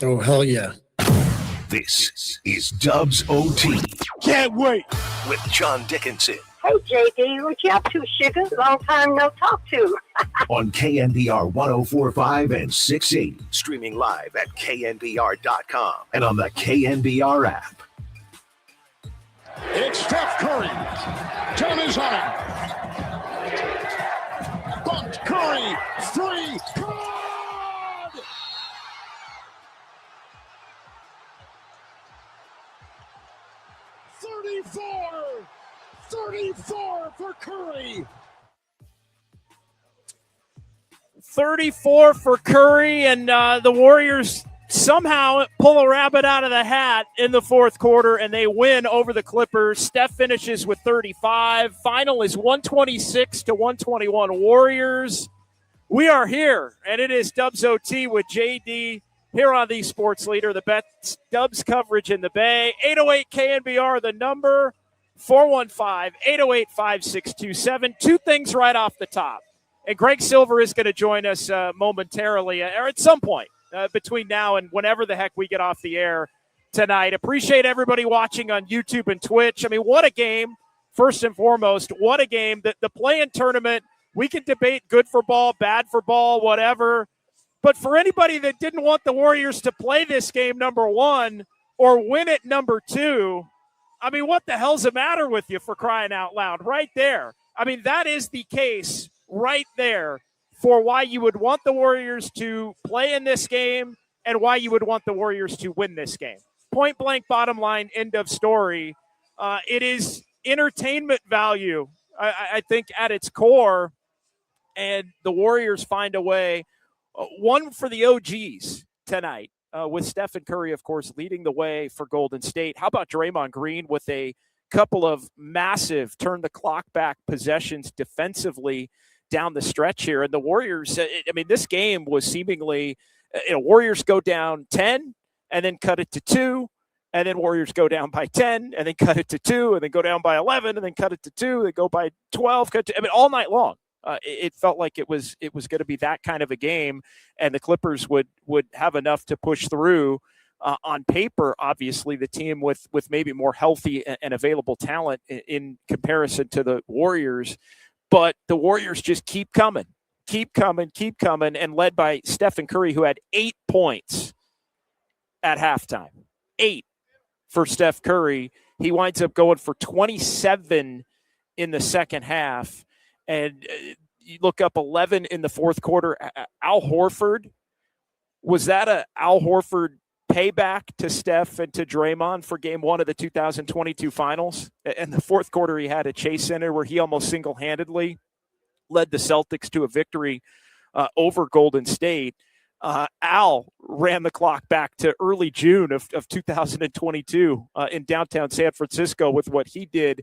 Oh, hell yeah. This is Dubs OT. Can't wait. With John Dickinson. Hey, JD, what you up to, sugar? Long time no talk to. On KNBR 104.5 and 680. Streaming live at knbr.com and on the KNBR app. It's Steph Curry. Time is on him. Bumped Curry. Three. Good! 34 for Curry. 34 for Curry, and the Warriors somehow pull a rabbit out of the hat in the fourth quarter, and they win over the Clippers. Steph finishes with 35. Final is 126-121 Warriors. We are here, and it is Dubs OT with JD here on the Sports Leader, the best Dubs coverage in the Bay. 808 KNBR, the number. 415-808-5627. Two things right off the top. And Greg Silver is going to join us momentarily, or at some point between now and whenever the heck we get off the air tonight. Appreciate everybody watching on YouTube and Twitch. I mean, what a game, first and foremost. What a game. The play-in tournament, we can debate good for ball, bad for ball, whatever. But for anybody that didn't want the Warriors to play this game, number one, or win it, number two, I mean, what the hell's the matter with you, for crying out loud? Right there. I mean, that is the case right there for why you would want the Warriors to play in this game and why you would want the Warriors to win this game. Point blank, bottom line, end of story. It is entertainment value, I think, at its core, and the Warriors find a way. One for the OGs tonight. With Steph and Curry, of course, leading the way for Golden State. How about Draymond Green with a couple of massive turn-the-clock-back possessions defensively down the stretch here? And the Warriors, I mean, this game was seemingly, Warriors go down 10 and then cut it to 2, and then Warriors go down by 10 and then cut it to 2, and then go down by 11 and then cut it to 2, they go by 12, all night long. It felt like it was going to be that kind of a game, and the Clippers would have enough to push through. On paper, obviously, the team with maybe more healthy and available talent in comparison to the Warriors, but the Warriors just keep coming, and led by Steph and Curry, who had 8 points at halftime. 8 for Steph Curry. He winds up going for 27 in the second half. And you look up 11 in the fourth quarter. Al Horford, was that a Al Horford payback to Steph and to Draymond for game one of the 2022 finals? In the fourth quarter, he had a chase center where he almost single-handedly led the Celtics to a victory over Golden State. Al ran the clock back to early June of 2022 in downtown San Francisco with what he did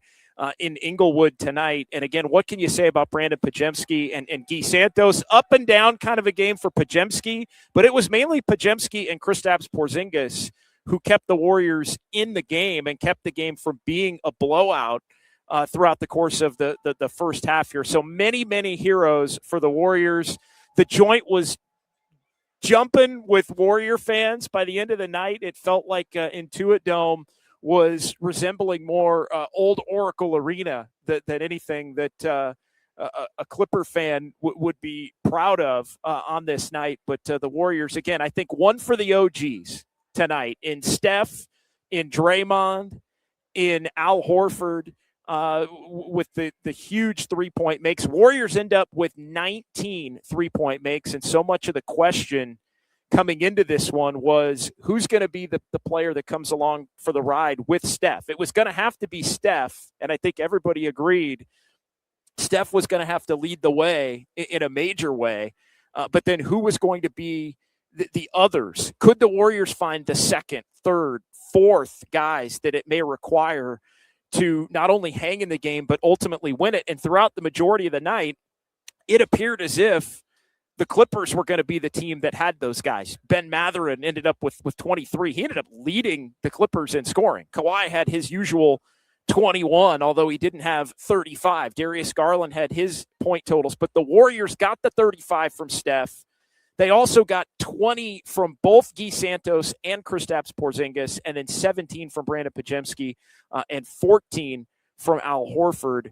in Inglewood tonight. And again, what can you say about Brandon Podziemski and Guy Santos? Up and down kind of a game for Podziemski, but it was mainly Podziemski and Kristaps Porzingis who kept the Warriors in the game and kept the game from being a blowout throughout the course of the first half here. So many heroes for the Warriors. The joint was jumping with Warrior fans by the end of the night. It felt like Intuit Dome was resembling more old Oracle Arena than anything that a Clipper fan would be proud of on this night. But the Warriors, again, I think one for the OGs tonight in Steph, in Draymond, in Al Horford, with the huge three-point makes. Warriors end up with 19 three-point makes, and so much of the question coming into this one was who's going to be the player that comes along for the ride with Steph. It was going to have to be Steph, and I think everybody agreed Steph was going to have to lead the way in a major way. But then who was going to be the others? Could the Warriors find the second, third, fourth guys that it may require to not only hang in the game, but ultimately win it? And throughout the majority of the night, it appeared as if the Clippers were going to be the team that had those guys. Ben Mathurin ended up with 23. He ended up leading the Clippers in scoring. Kawhi had his usual 21, although he didn't have 35. Darius Garland had his point totals, but the Warriors got the 35 from Steph. They also got 20 from both Guy Santos and Kristaps Porzingis, and then 17 from Brandon Podziemski and 14 from Al Horford,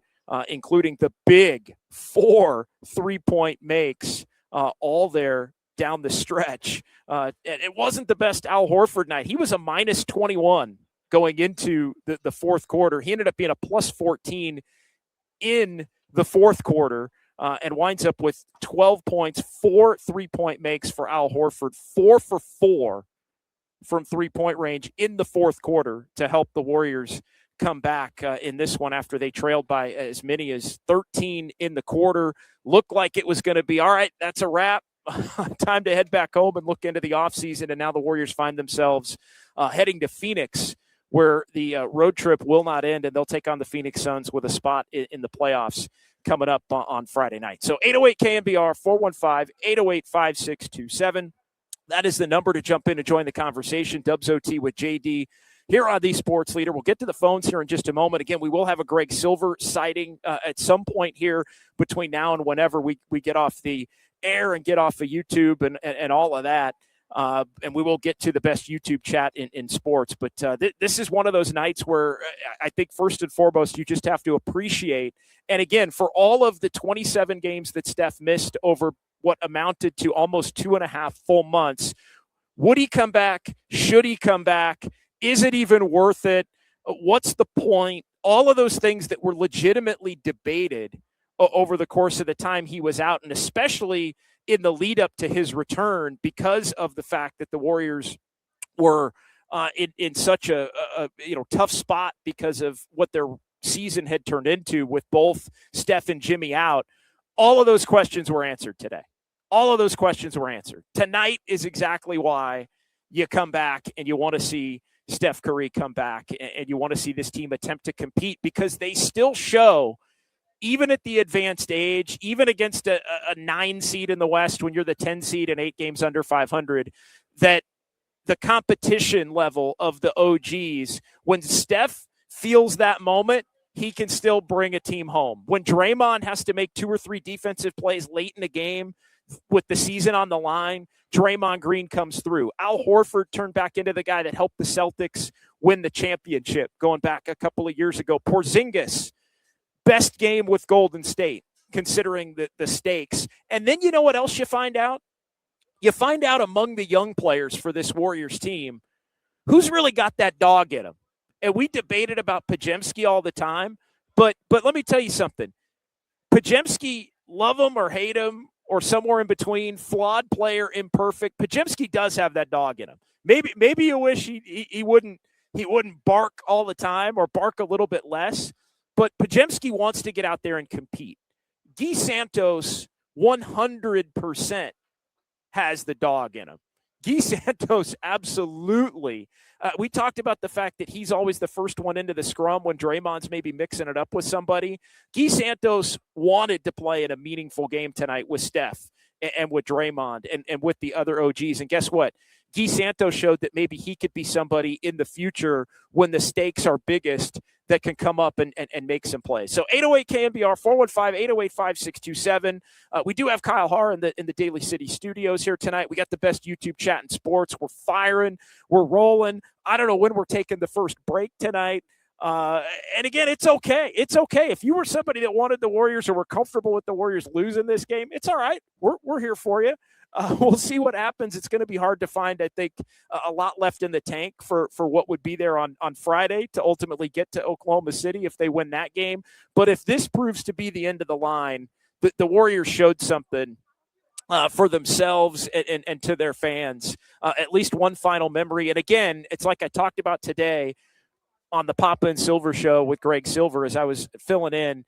including the big 4 3-point makes, all there down the stretch. And it wasn't the best Al Horford night. He was a minus 21 going into the fourth quarter. He ended up being a plus 14 in the fourth quarter. And winds up with 12 points, 4 3-point makes for Al Horford, 4 for 4 from 3-point range in the fourth quarter to help the Warriors come back in this one after they trailed by as many as 13 in the quarter. Looked like it was going to be, all right, that's a wrap. Time to head back home and look into the offseason. And now the Warriors find themselves heading to Phoenix, where the road trip will not end, and they'll take on the Phoenix Suns with a spot in the playoffs coming up on Friday night. So 808 KNBR 415-808-5627. That is the number to jump in and join the conversation. Dubs OT with JD here on the Sports Leader. We'll get to the phones here in just a moment. Again, we will have a Greg Silver sighting at some point here between now and whenever we get off the air and get off of YouTube and all of that. And we will get to the best YouTube chat in sports. But this is one of those nights where I think first and foremost, you just have to appreciate. And again, for all of the 27 games that Steph missed over what amounted to almost 2.5 full months, would he come back? Should he come back? Is it even worth it? What's the point? All of those things that were legitimately debated over the course of the time he was out, and especially in the lead up to his return, because of the fact that the Warriors were in such a tough spot because of what their season had turned into with both Steph and Jimmy out. All of those questions were answered today. All of those questions were answered. Tonight is exactly why you come back and you want to see Steph Curry come back and you want to see this team attempt to compete, because they still show, even at the advanced age, even against a 9 seed in the West, when you're the 10 seed and 8 games under 500, that the competition level of the OGs, when Steph feels that moment, he can still bring a team home. When Draymond has to make 2 or 3 defensive plays late in the game with the season on the line, Draymond Green comes through. Al Horford turned back into the guy that helped the Celtics win the championship going back a couple of years ago. Porzingis, best game with Golden State, considering the stakes. And then you know what else you find out? You find out among the young players for this Warriors team, who's really got that dog in them. And we debated about Podziemski all the time, but let me tell you something. Podziemski, love him or hate him or somewhere in between, flawed player, imperfect. Podziemski does have that dog in him. Maybe you wish he wouldn't bark all the time, or bark a little bit less. But Podziemski wants to get out there and compete. Guy Santos 100% has the dog in him. Guy Santos absolutely. We talked about the fact that he's always the first one into the scrum when Draymond's maybe mixing it up with somebody. Guy Santos wanted to play in a meaningful game tonight with Steph and with Draymond and with the other OGs. And guess what? Guy Santos showed that maybe he could be somebody in the future when the stakes are biggest that can come up and make some plays. So 808 KNBR 415-808-5627. We do have Kyle Harr in the Daly City studios here tonight. We got the best YouTube chat in sports. We're firing. We're rolling. I don't know when we're taking the first break tonight. And again, it's okay. It's okay. If you were somebody that wanted the Warriors or were comfortable with the Warriors losing this game, it's all right. We're here for you. We'll see what happens. It's going to be hard to find, I think, a lot left in the tank for what would be there on Friday to ultimately get to Oklahoma City if they win that game. But if this proves to be the end of the line, the Warriors showed something for themselves and to their fans, at least one final memory. And again, it's like I talked about today on the Papa and Silver show with Greg Silver as I was filling in.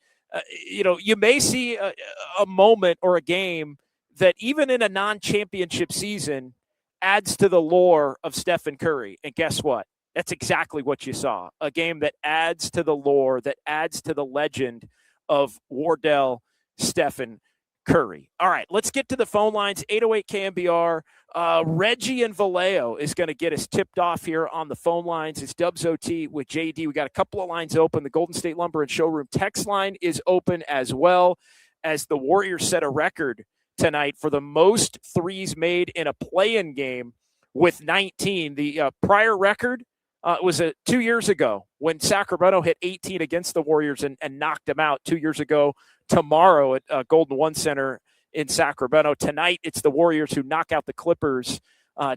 You may see a moment or a game that even in a non-championship season adds to the lore of Stephen Curry. And guess what? That's exactly what you saw. A game that adds to the lore, that adds to the legend of Wardell Stephen Curry. All right, let's get to the phone lines. 808 KNBR. Reggie and Vallejo is going to get us tipped off here on the phone lines. It's Dubs OT with JD. We got a couple of lines open. The Golden State Lumber and Showroom text line is open as well, as the Warriors set a record tonight for the most threes made in a play-in game with 19. The prior record was 2 years ago when Sacramento hit 18 against the Warriors and knocked them out 2 years ago tomorrow at Golden One Center in Sacramento. Tonight, it's the Warriors who knock out the Clippers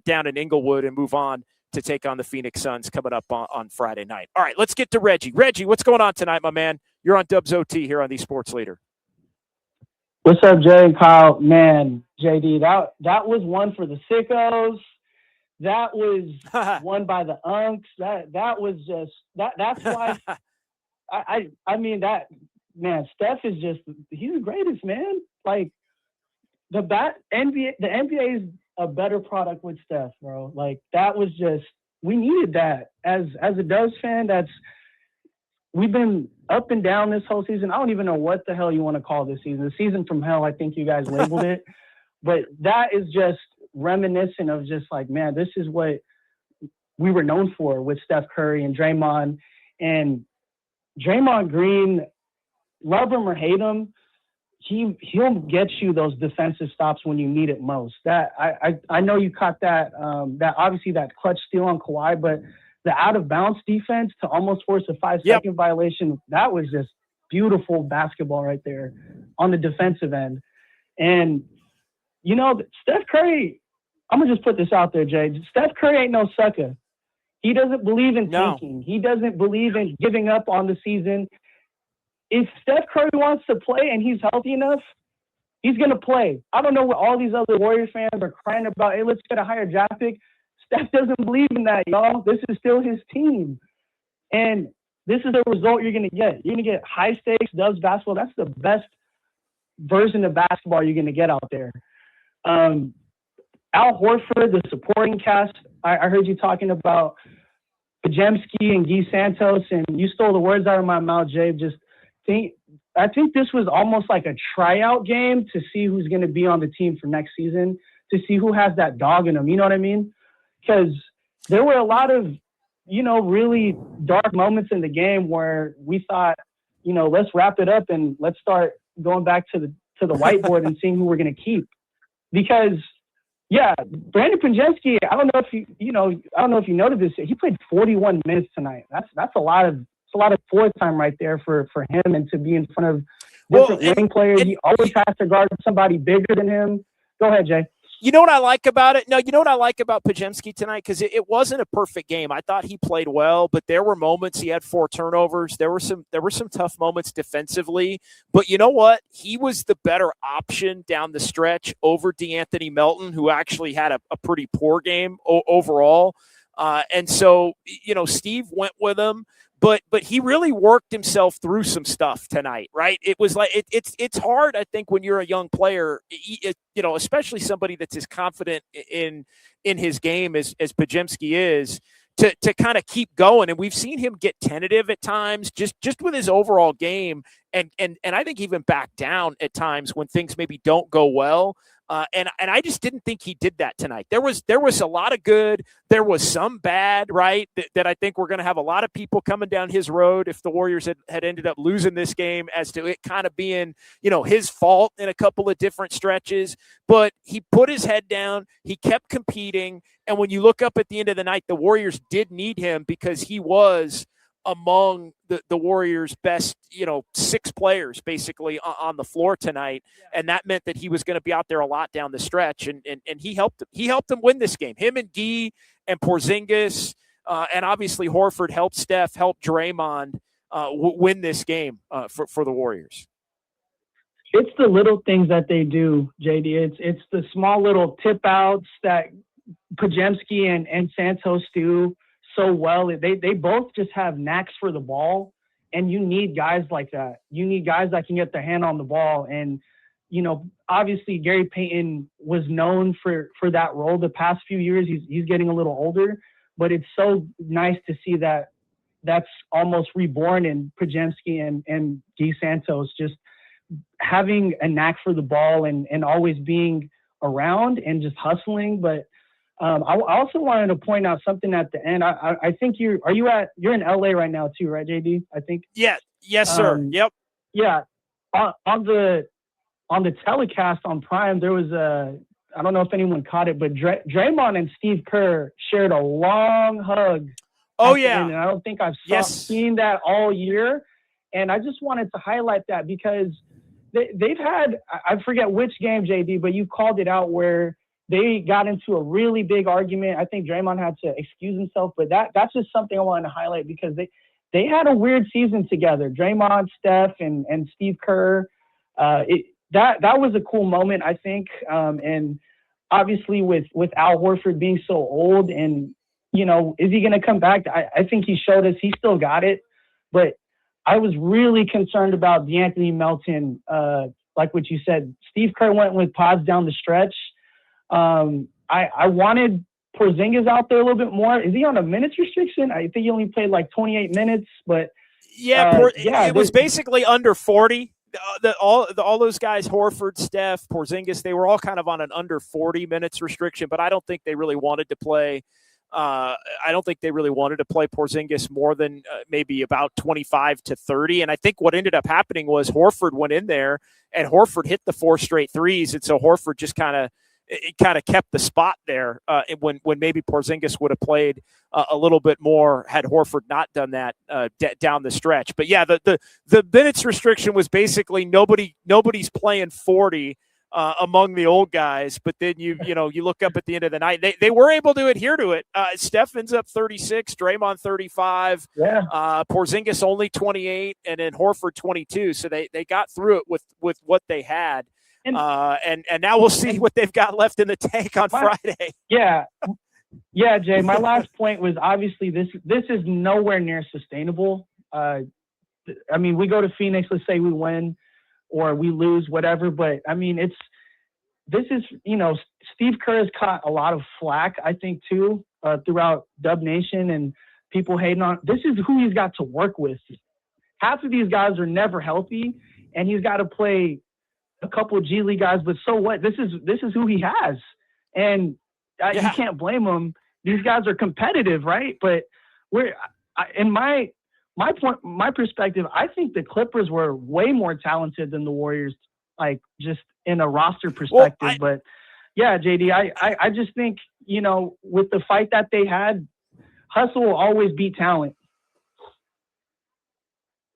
down in Inglewood and move on to take on the Phoenix Suns coming up on Friday night. All right, let's get to Reggie. Reggie, what's going on tonight, my man? You're on Dubs OT here on the Sports Leader. What's up, Jay and Kyle? Man, JD, that was one for the sickos. That was won by the unks. That was just that's why I mean that man, Steph is just he's the greatest, man. Like the NBA is a better product with Steph, bro. Like that was just we needed that. As a Dubs fan, we've been up and down this whole season. I don't even know what the hell you want to call this season. The season from hell, I think you guys labeled it. But that is just reminiscent of just like, man, this is what we were known for with Steph Curry and Draymond. And Draymond Green, love him or hate him, he'll get you those defensive stops when you need it most. That I know you caught that obviously that clutch steal on Kawhi, but the out of bounds defense to almost force a 5-second violation, that was just beautiful basketball right there on the defensive end. And you know, Steph Curry, I'm going to just put this out there, Jay. Steph Curry ain't no sucker. He doesn't believe in tanking. He doesn't believe in giving up on the season. If Steph Curry wants to play and he's healthy enough, he's going to play. I don't know what all these other Warriors fans are crying about. Hey, let's get a higher draft pick. Steph doesn't believe in that, y'all. This is still his team. And this is the result you're going to get. You're going to get high-stakes Dubs basketball. That's the best version of basketball you're going to get out there. Al Horford, the supporting cast, I heard you talking about Pajemski and Guy Santos, and you stole the words out of my mouth, Jay. I think this was almost like a tryout game to see who's going to be on the team for next season, to see who has that dog in them. You know what I mean? Because there were a lot of, you know, really dark moments in the game where we thought, you know, let's wrap it up and let's start going back to the whiteboard and seeing who we're going to keep. Because, yeah, Brandon Pajemski, I don't know if you noted this. He played 41 minutes tonight. That's a lot of floor time right there for him, and to be in front of different wing players. He always has to guard somebody bigger than him. Go ahead, Jay. You know what I like about it? No, you know what I like about Pajemski tonight? Because it wasn't a perfect game. I thought he played well, but there were moments he had 4 turnovers. There were some tough moments defensively. But you know what? He was the better option down the stretch over DeAnthony Melton, who actually had a pretty poor game overall. And so, you know, Steve went with him. But he really worked himself through some stuff tonight, right? It was like it's hard, I think, when you're a young player, you know, especially somebody that's as confident in his game as Pajemski is, to kind of keep going. And we've seen him get tentative at times, just with his overall game, and I think even back down at times when things maybe don't go well. And I just didn't think he did that tonight. There was a lot of good. There was some bad, right? That I think we're going to have a lot of people coming down his road if the Warriors had ended up losing this game, as to it kind of being, you know, his fault in a couple of different stretches. But he put his head down. He kept competing. And when you look up at the end of the night, the Warriors did need him because he was among the Warriors' best, you know, 6 players basically on the floor tonight. And that meant that he was going to be out there a lot down the stretch. And he helped them. He helped them win this game. Him and Guy and Porzingis and obviously Horford helped Steph, helped Draymond win this game for the Warriors. It's the little things that they do, JD. It's the small little tip outs that Pajemski and Santos do so well. They both just have knacks for the ball, and you need guys like that. You need guys that can get their hand on the ball. And, you know, obviously Gary Payton was known for that role the past few years. He's getting a little older, but it's so nice to see that that's almost reborn in Pajemski and Guy Santos, just having a knack for the ball and always being around and just hustling. But I also wanted to point out something at the end. I think you're in LA right now too, right, JD? I think. Yeah. Yes, sir. Yep. Yeah. On on the telecast on Prime, there was I don't know if anyone caught it, but Draymond and Steve Kerr shared a long hug. Oh, yeah. And I don't think I've seen that all year. And I just wanted to highlight that because they've had, I forget which game, JD, but you called it out where they got into a really big argument. I think Draymond had to excuse himself, but that's just something I wanted to highlight because they had a weird season together. Draymond, Steph, and Steve Kerr. That was a cool moment, I think. And obviously with Al Horford being so old and, you know, is he going to come back? I think he showed us he still got it. But I was really concerned about DeAnthony Melton. Like what you said, Steve Kerr went with pods down the stretch. I wanted Porzingis out there a little bit more. Is he on a minutes restriction? I think he only played like 28 minutes, but it was basically under 40. All those guys, Horford, Steph, Porzingis, they were all kind of on an under 40 minutes restriction, but I don't think they really wanted to play. I don't think they really wanted to play Porzingis more than maybe about 25 to 30. And I think what ended up happening was Horford went in there and Horford hit the 4 straight threes. And so Horford just kind of kept the spot there when maybe Porzingis would have played a little bit more had Horford not done that down the stretch. But yeah, the minutes restriction was basically nobody's playing 40 among the old guys. But then you look up at the end of the night, they were able to adhere to it. Steph ends up 36, Draymond 35, Porzingis only 28, and then Horford 22. So they got through it with what they had. And now we'll see what they've got left in the tank on Friday. Yeah, Jay. My last point was obviously this is nowhere near sustainable. I mean, we go to Phoenix, let's say we win or we lose, whatever. But I mean, Steve Kerr has caught a lot of flack, I think, too, throughout Dub Nation and people hating on. This is who he's got to work with. Half of these guys are never healthy, and he's got to play a couple of G League guys, but so what? This is who he has, and you can't blame him. These guys are competitive, right? But in my perspective, I think the Clippers were way more talented than the Warriors, like just in a roster perspective. But yeah, JD, I just think with the fight that they had, hustle will always beat talent.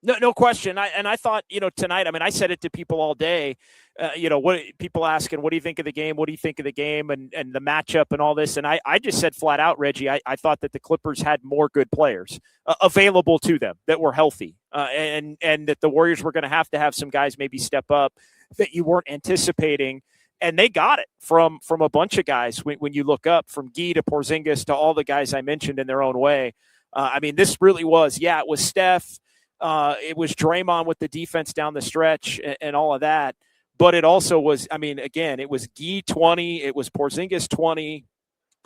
No question. I thought, tonight, I mean, I said it to people all day, what people asking, what do you think of the game? What do you think of the game and the matchup and all this? And I just said flat out, Reggie, I thought that the Clippers had more good players available to them that were healthy and that the Warriors were going to have some guys maybe step up that you weren't anticipating. And they got it from a bunch of guys when you look up from Guy to Porzingis to all the guys I mentioned in their own way. I mean, this really was, it was Steph. It was Draymond with the defense down the stretch and all of that. But it also was, I mean, again, it was Guy 20, it was Porzingis 20,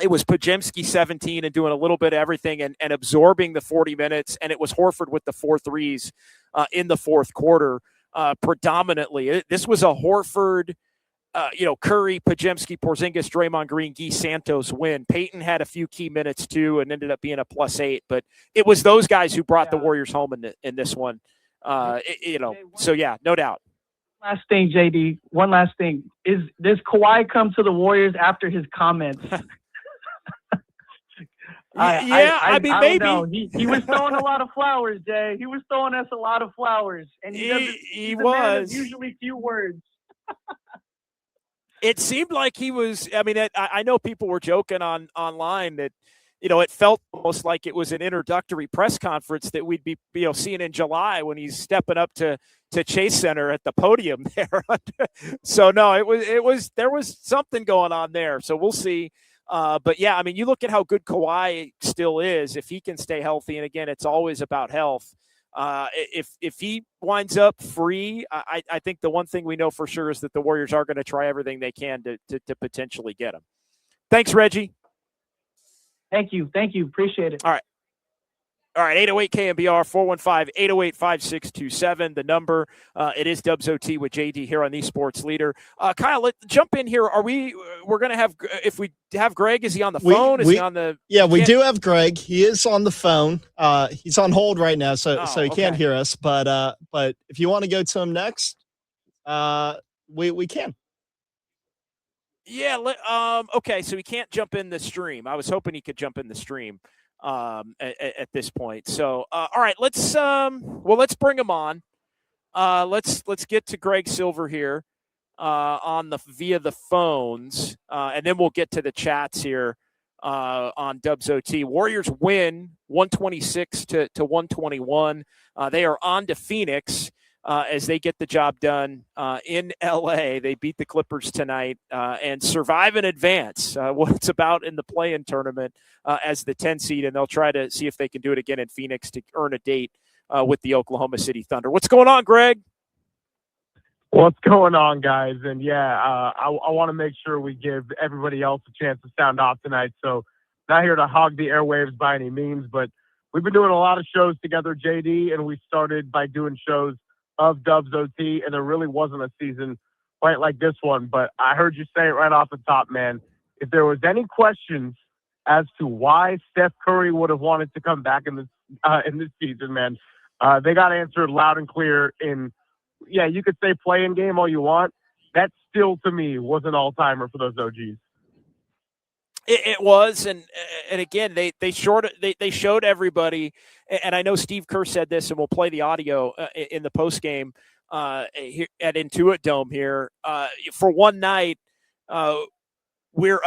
it was Podziemski 17 and doing a little bit of everything and absorbing the 40 minutes. And it was Horford with the 4 threes in the fourth quarter predominantly. This was a Horford, Curry, Podziemski, Porzingis, Draymond Green, Guy Santos win. Peyton had a few key minutes too and ended up being a +8, but it was those guys who brought the Warriors home in this one. So yeah, no doubt. Last thing, JD. One last thing. Does Kawhi come to the Warriors after his comments? I mean, maybe. He was throwing a lot of flowers, Jay. He was throwing us a lot of flowers, and he was usually few words. It seemed like he was. I mean, I know people were joking online that, it felt almost like it was an introductory press conference that we'd be, seeing in July when he's stepping up to Chase Center at the podium there. So no, there was something going on there. So we'll see. But yeah, I mean, you look at how good Kawhi still is. If he can stay healthy, and again, it's always about health. If he winds up free, I think the one thing we know for sure is that the Warriors are going to try everything they can to potentially get him. Thanks, Reggie. Thank you. Appreciate it. All right. 808 KMBR 415-808-5627. The number. It is Dubs OT with JD here on the Sports Leader. Kyle, let's jump in here. We're going to have, if we have Greg, is he on the phone? Is he on the? Yeah, we do have Greg. He is on the phone. He's on hold right now, so he can't hear us. But if you want to go to him next, we can. Yeah. Okay. So he can't jump in the stream. I was hoping he could jump in the stream at this point. So, all right, let's bring him on. Let's get to Greg Silver here via the phones, and then we'll get to the chats here on Dubs OT. Warriors win 126 to 121. They are on to Phoenix as they get the job done in LA. They beat the Clippers tonight and survive in advance. What it's about in the play-in tournament as the 10 seed, and they'll try to see if they can do it again in Phoenix to earn a date with the Oklahoma City Thunder. What's going on, Greg? What's going on, guys? And I want to make sure we give everybody else a chance to sound off tonight. So not here to hog the airwaves by any means, but we've been doing a lot of shows together, JD, and we started by doing shows of Dubs OT, and there really wasn't a season quite like this one. But I heard you say it right off the top, man. If there was any questions as to why Steph Curry would have wanted to come back in this season, man, they got answered loud and clear in, you could say play-in game all you want. That still, to me, was an all-timer for those OGs. It was, and again, they showed everybody, and I know Steve Kerr said this, and we'll play the audio in the post game here at Intuit Dome here for one night. We're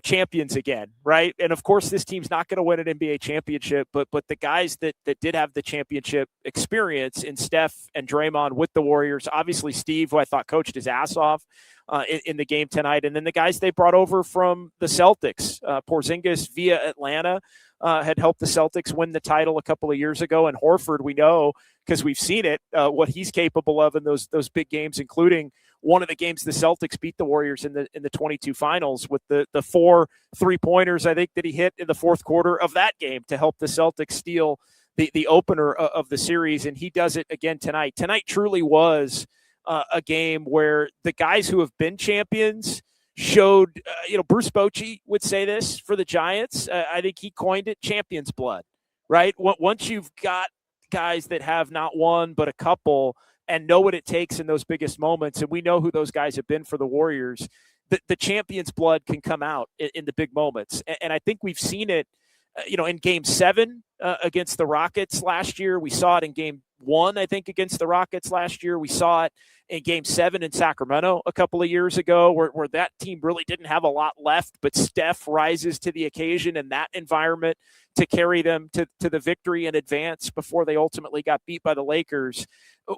champions again, right? And of course, this team's not going to win an NBA championship, but the guys that did have the championship experience in Steph and Draymond with the Warriors, obviously Steve, who I thought coached his ass off in the game tonight, and then the guys they brought over from the Celtics, Porzingis via Atlanta, had helped the Celtics win the title a couple of years ago, and Horford, we know because we've seen it, what he's capable of in those big games, including one of the games the Celtics beat the Warriors in the 22 finals with the 4 3-pointers, I think, that he hit in the fourth quarter of that game to help the Celtics steal the opener of the series. And he does it again tonight. Tonight truly was a game where the guys who have been champions showed, Bruce Bochy would say this for the Giants. I think he coined it champion's blood, right? Once you've got guys that have not one, but a couple, and know what it takes in those biggest moments, and we know who those guys have been for the Warriors, the champion's blood can come out in the big moments. And I think we've seen it, in Game 7 against the Rockets last year. We saw it in Game 1, I think, against the Rockets last year. We saw it in Game 7 in Sacramento a couple of years ago, where that team really didn't have a lot left, but Steph rises to the occasion in that environment to carry them to the victory and advance before they ultimately got beat by the Lakers.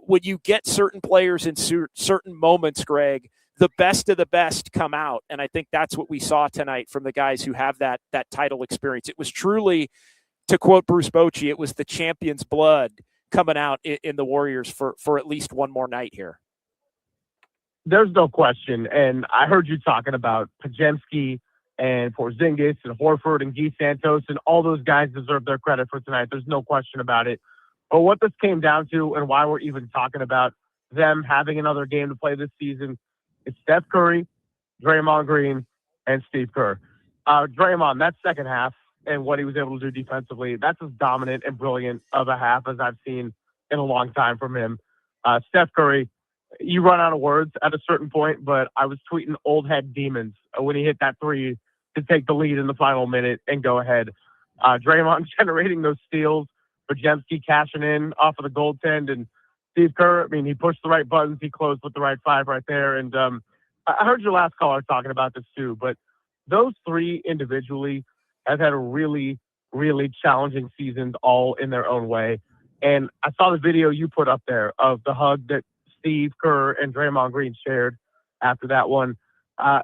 When you get certain players in certain moments, Greg, the best of the best come out. And I think that's what we saw tonight from the guys who have that title experience. It was truly, to quote Bruce Bochy, it was the champion's blood coming out in the Warriors for at least one more night here. There's no question. And I heard you talking about Podziemski and Porzingis and Horford and Guy Santos, and all those guys deserve their credit for tonight. There's no question about it. But what this came down to, and why we're even talking about them having another game to play this season, is Steph Curry, Draymond Green, and Steve Kerr. Draymond, that second half and what he was able to do defensively, that's as dominant and brilliant of a half as I've seen in a long time from him. Steph Curry, you run out of words at a certain point, but I was tweeting old head demons when he hit that three to take the lead in the final minute and go ahead. Draymond generating those steals, Podziemski cashing in off of the goaltend, and Steve Kerr, he pushed the right buttons. He closed with the right 5 right there. And I heard your last caller talking about this too, but those three individually have had a really, really challenging seasons all in their own way. And I saw the video you put up there of the hug that Steve Kerr and Draymond Green shared after that one.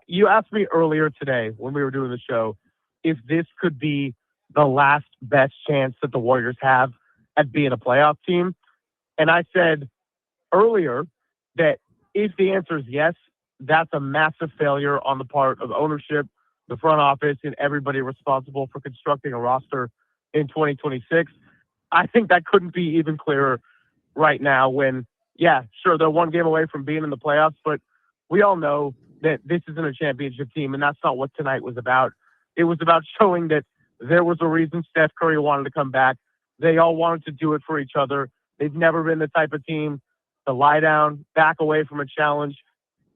You asked me earlier today when we were doing the show if this could be the last best chance that the Warriors have at being a playoff team. And I said earlier that if the answer is yes, that's a massive failure on the part of ownership, the front office, and everybody responsible for constructing a roster in 2026. I think that couldn't be even clearer right now when, sure, they're one game away from being in the playoffs, but we all know that this isn't a championship team, and that's not what tonight was about. It was about showing that there was a reason Steph Curry wanted to come back. They all wanted to do it for each other. They've never been the type of team to lie down, back away from a challenge.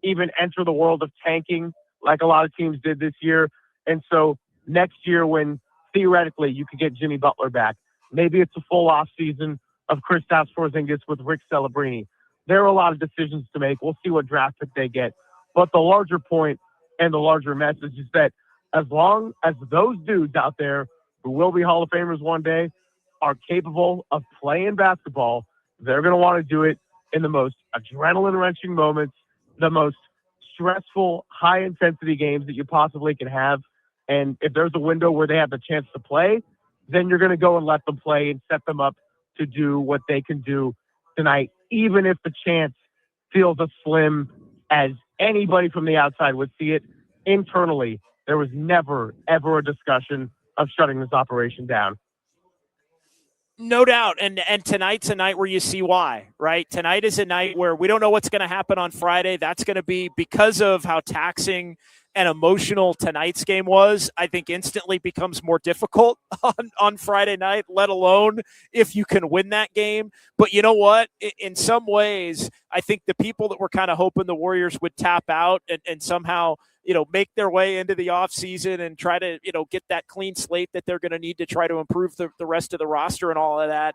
even enter the world of tanking like a lot of teams did this year. And so next year, when theoretically you could get Jimmy Butler back, maybe it's a full off season of Kristaps Porzingis with Rick Celebrini. There are a lot of decisions to make. We'll see what draft pick they get. But the larger point and the larger message is that as long as those dudes out there who will be Hall of Famers one day are capable of playing basketball, they're going to want to do it in the most adrenaline-wrenching moments, the most stressful, high-intensity games that you possibly can have. And if there's a window where they have the chance to play, then you're going to go and let them play and set them up to do what they can do tonight, even if the chance feels as slim as anybody from the outside would see it. Internally, there was never, ever a discussion of shutting this operation down. No doubt. And tonight's a night where you see why, right? Tonight is a night where we don't know what's going to happen on Friday. That's going to be because of how taxing and emotional tonight's game was, I think instantly becomes more difficult on Friday night, let alone if you can win that game. But you know what? In some ways, I think the people that were kind of hoping the Warriors would tap out and somehow, make their way into the offseason and try to, get that clean slate that they're going to need to try to improve the rest of the roster and all of that.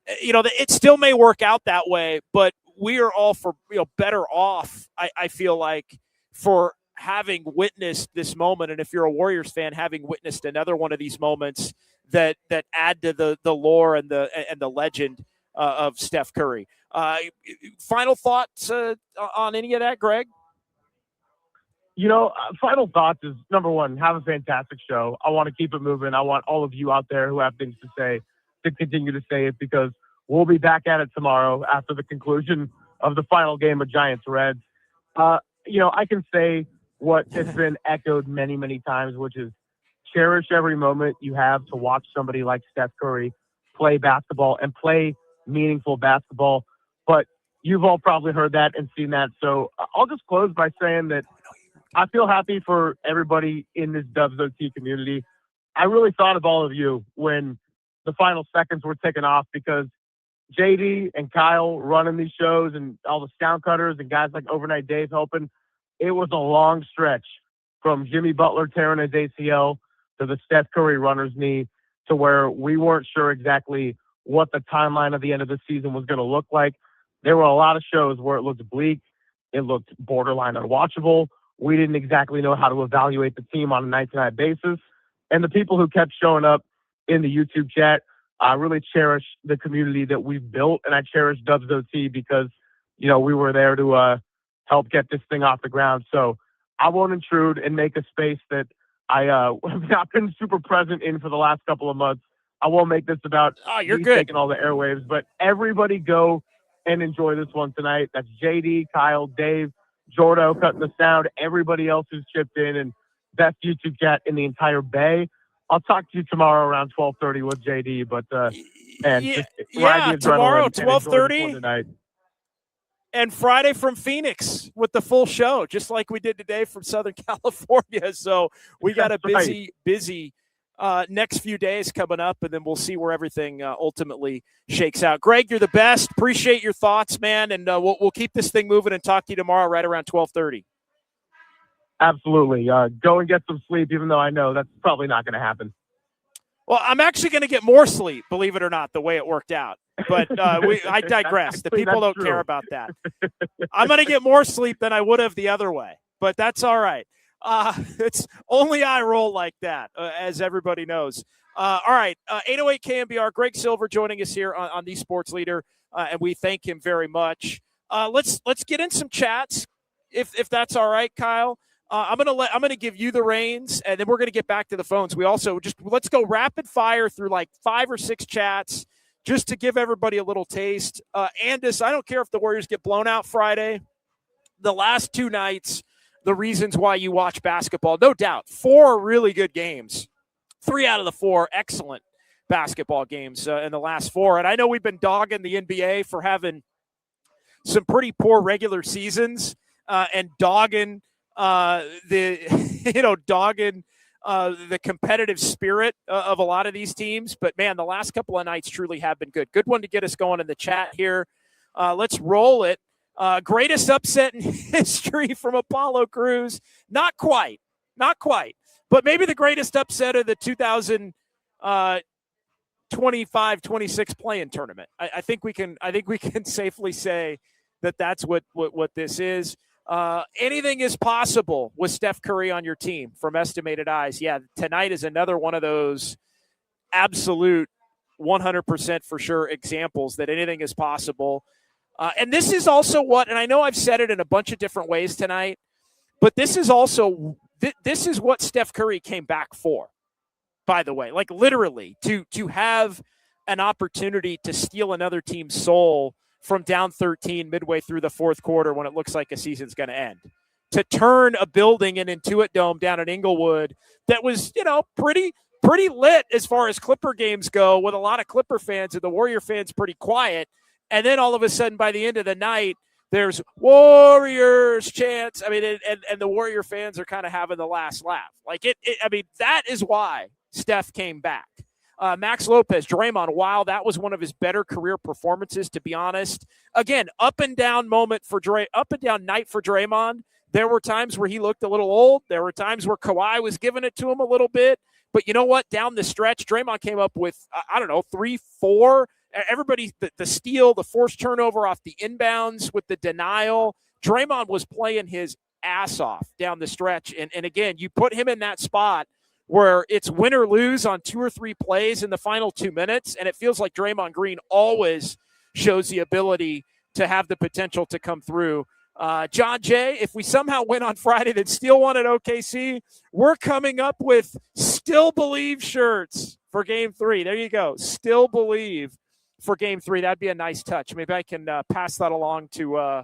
It still may work out that way, but we are all for, better off, I feel like, for having witnessed this moment. And if you're a Warriors fan, having witnessed another one of these moments that add to the lore and the legend of Steph Curry. Final thoughts on any of that, Greg? Final thoughts is, number one, have a fantastic show. I want to keep it moving. I want all of you out there who have things to say to continue to say it, because we'll be back at it tomorrow after the conclusion of the final game of Giants-Reds. I can say what has been echoed many, many times, which is cherish every moment you have to watch somebody like Steph Curry play basketball and play meaningful basketball. But you've all probably heard that and seen that. So I'll just close by saying that I feel happy for everybody in this Dubs OT community. I really thought of all of you when the final seconds were ticking off, because JD and Kyle running these shows and all the sound cutters and guys like Overnight Dave helping, it was a long stretch from Jimmy Butler tearing his ACL to the Steph Curry runner's knee, to where we weren't sure exactly what the timeline of the end of the season was going to look like. There were a lot of shows where it looked bleak. It looked borderline unwatchable. We didn't exactly know how to evaluate the team on a night-to-night basis. And the people who kept showing up in the YouTube chat, I really cherish the community that we've built, and I cherish Dubs OT because, we were there to help get this thing off the ground. So I won't intrude and make a space that I have not been super present in for the last couple of months. I won't make this about you're me good. taking all the airwaves, but everybody go and enjoy this one tonight. That's JD, Kyle, Dave, Jordo cutting the sound, everybody else who's chipped in, and best YouTube chat in the entire Bay. I'll talk to you tomorrow around 12:30 with JD, but tomorrow 12:30. And Friday from Phoenix with the full show, just like we did today from Southern California. So we got a busy next few days coming up, and then we'll see where everything ultimately shakes out. Greg, you're the best. Appreciate your thoughts, man, and we'll keep this thing moving and talk to you tomorrow right around 12:30. Absolutely. Go and get some sleep, even though I know that's probably not going to happen. Well, I'm actually going to get more sleep, believe it or not, the way it worked out. But I digress. The people don't care about that. I'm going to get more sleep than I would have the other way, but that's all right. It's only I roll like that, as everybody knows. All right, 808 KNBR, Greg Silver joining us here on the Sports Leader, and we thank him very much. Let's get in some chats, if that's all right, Kyle. I'm gonna give you the reins, and then we're gonna get back to the phones. We also let's go rapid fire through like 5 or 6 chats just to give everybody a little taste. Andis, I don't care if the Warriors get blown out Friday. The last 2 nights, the reasons why you watch basketball, no doubt. 4 really good games. 3 out of the 4 excellent basketball games in the last 4. And I know we've been dogging the NBA for having some pretty poor regular seasons and dogging the competitive spirit of a lot of these teams. But, man, the last couple of nights truly have been good. Good one to get us going in the chat here. Let's roll it. Greatest upset in history from Apollo Crews. Not quite. But maybe the greatest upset of the 2025-26 play-in tournament. I think we can safely say that that's what this is. Anything is possible with Steph Curry on your team from estimated eyes. Yeah, tonight is another one of those absolute 100% for sure examples that anything is possible. And this is also and I know I've said it in a bunch of different ways tonight, but this is also this is what Steph Curry came back for, by the way. Like literally to have an opportunity to steal another team's soul from down 13 midway through the fourth quarter when it looks like a season's going to end. To turn a building in Intuit Dome down in Inglewood that was, pretty lit as far as Clipper games go, with a lot of Clipper fans and the Warrior fans pretty quiet. And then all of a sudden, by the end of the night, there's Warriors chants. I mean, and the Warrior fans are kind of having the last laugh. Like that is why Steph came back. Max Lopez, Draymond, wow, that was one of his better career performances, to be honest. Again, up and down night for Draymond. There were times where he looked a little old. There were times where Kawhi was giving it to him a little bit. But you know what? Down the stretch, Draymond came up with, 3, 4. Everybody, the steal, the forced turnover off the inbounds with the denial. Draymond was playing his ass off down the stretch. And again, you put him in that spot where it's win or lose on 2 or 3 plays in the final 2 minutes, and it feels like Draymond Green always shows the ability to have the potential to come through. John Jay, if we somehow win on Friday and still won at OKC, we're coming up with Still Believe shirts for Game 3. There you go. Still Believe for Game 3. That'd be a nice touch. Maybe I can pass that along to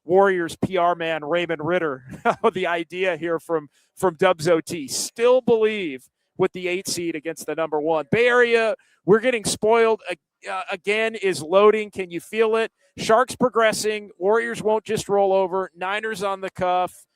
Warriors PR man Raymond Ritter. The idea here from Dubs OT. Still Believe with the 8 seed against the number 1. Bay Area, we're getting spoiled again, is loading. Can you feel it? Sharks progressing. Warriors won't just roll over. Niners on the cuff.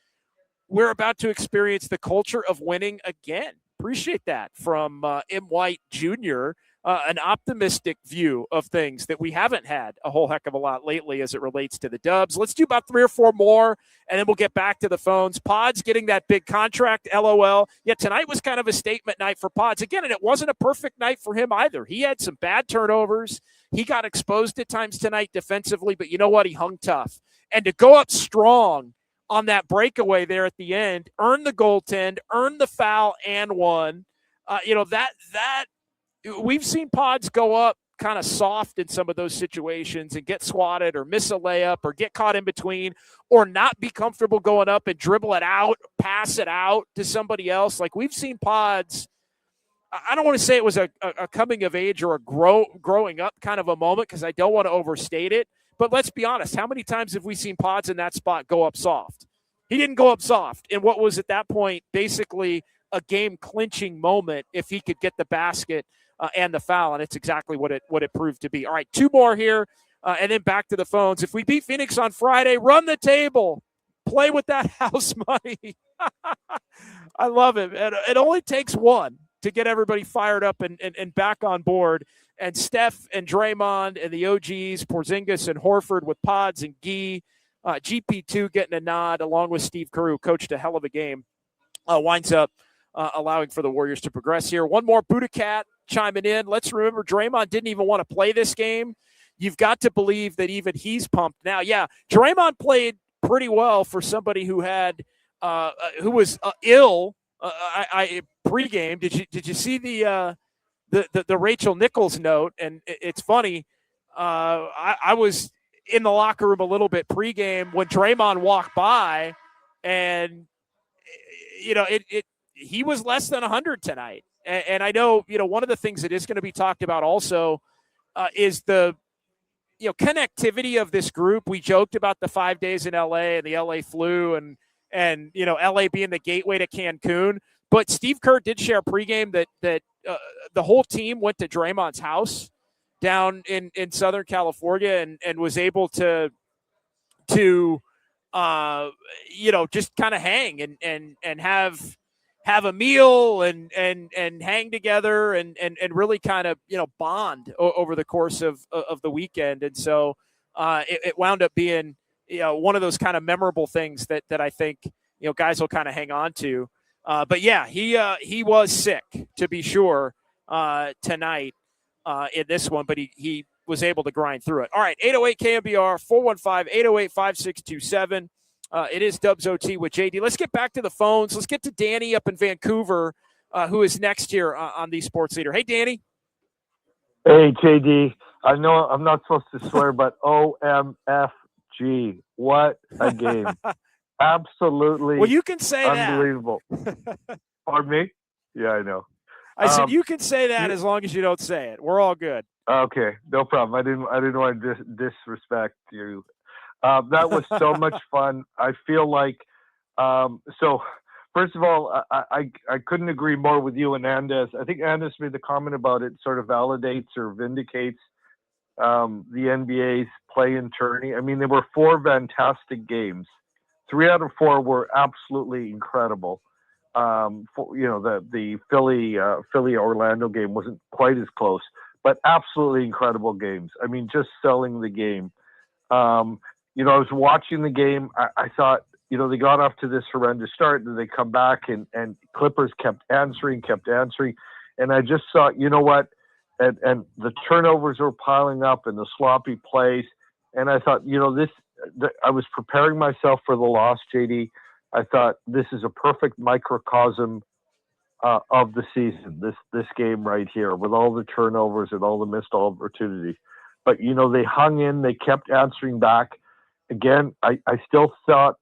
We're about to experience the culture of winning again. Appreciate that from M. White Jr., an optimistic view of things that we haven't had a whole heck of a lot lately as it relates to the Dubs. Let's do about 3 or 4 more, and then we'll get back to the phones. Pods getting that big contract, LOL. Yeah, tonight was kind of a statement night for Pods. Again, and it wasn't a perfect night for him either. He had some bad turnovers. He got exposed at times tonight defensively, but you know what? He hung tough. And to go up strong on that breakaway there at the end, earn the goaltend, earn the foul, and won. That we've seen Pods go up kind of soft in some of those situations and get swatted or miss a layup or get caught in between or not be comfortable going up and dribble it out, pass it out to somebody else. Like we've seen Pods, I don't want to say it was a coming of age or a growing up kind of a moment because I don't want to overstate it. But let's be honest, how many times have we seen Pods in that spot go up soft? He didn't go up soft in what was at that point basically a game-clinching moment if he could get the basket and the foul, and it's exactly what it proved to be. All right, 2 more here, and then back to the phones. If we beat Phoenix on Friday, run the table. Play with that house money. I love it. It only takes one to get everybody fired up and back on board. And Steph and Draymond and the OGs, Porzingis and Horford with Pods and Gee, GP2 getting a nod along with Steve Kerr, who coached a hell of a game, winds up allowing for the Warriors to progress here. One more Budacat chiming in. Let's remember Draymond didn't even want to play this game. You've got to believe that even he's pumped now. Yeah, Draymond played pretty well for somebody who had who was ill. I pregame. Did you see the Rachel Nichols note? And it's funny. I was in the locker room a little bit pregame when Draymond walked by, and he was less than 100 tonight. And I know one of the things that is going to be talked about also is the connectivity of this group. We joked about the 5 days in LA and the LA flu and LA being the gateway to Cancun. But Steve Kerr did share pregame that the whole team went to Draymond's house down in Southern California and was able to just kind of hang and have a meal and hang together and really kind of bond over the course of the weekend. And so it wound up being one of those kind of memorable things that I think guys will kind of hang on to. But yeah, he was sick to be sure tonight in this one, but he was able to grind through it. All right, 808 KMBR 415-808-5627. It is Dubs OT with JD. Let's get back to the phones. Let's get to Danny up in Vancouver, who is next here on the Sports Leader. Hey, Danny. Hey, JD. I know I'm not supposed to swear, but OMFG. What a game. Absolutely. Well, you can say unbelievable. That. Pardon me? Yeah, I know. I said you can say that as long as you don't say it. We're all good. Okay, no problem. I didn't want to disrespect you. That was so much fun. I feel like so. First of all, I couldn't agree more with you and Andes. I think Andes made the comment about it sort of validates or vindicates the NBA's play-in tourney. I mean, there were 4 fantastic games. 3 out of 4 were absolutely incredible. The Philly Orlando game wasn't quite as close, but absolutely incredible games. I mean, just selling the game. I was watching the game. I thought, they got off to this horrendous start, and they come back and Clippers kept answering. And I just thought, you know what? And the turnovers were piling up and the sloppy plays. And I thought, I was preparing myself for the loss, JD. I thought this is a perfect microcosm of the season, this game right here, with all the turnovers and all the missed opportunities. But, they hung in, they kept answering back. Again, I still thought,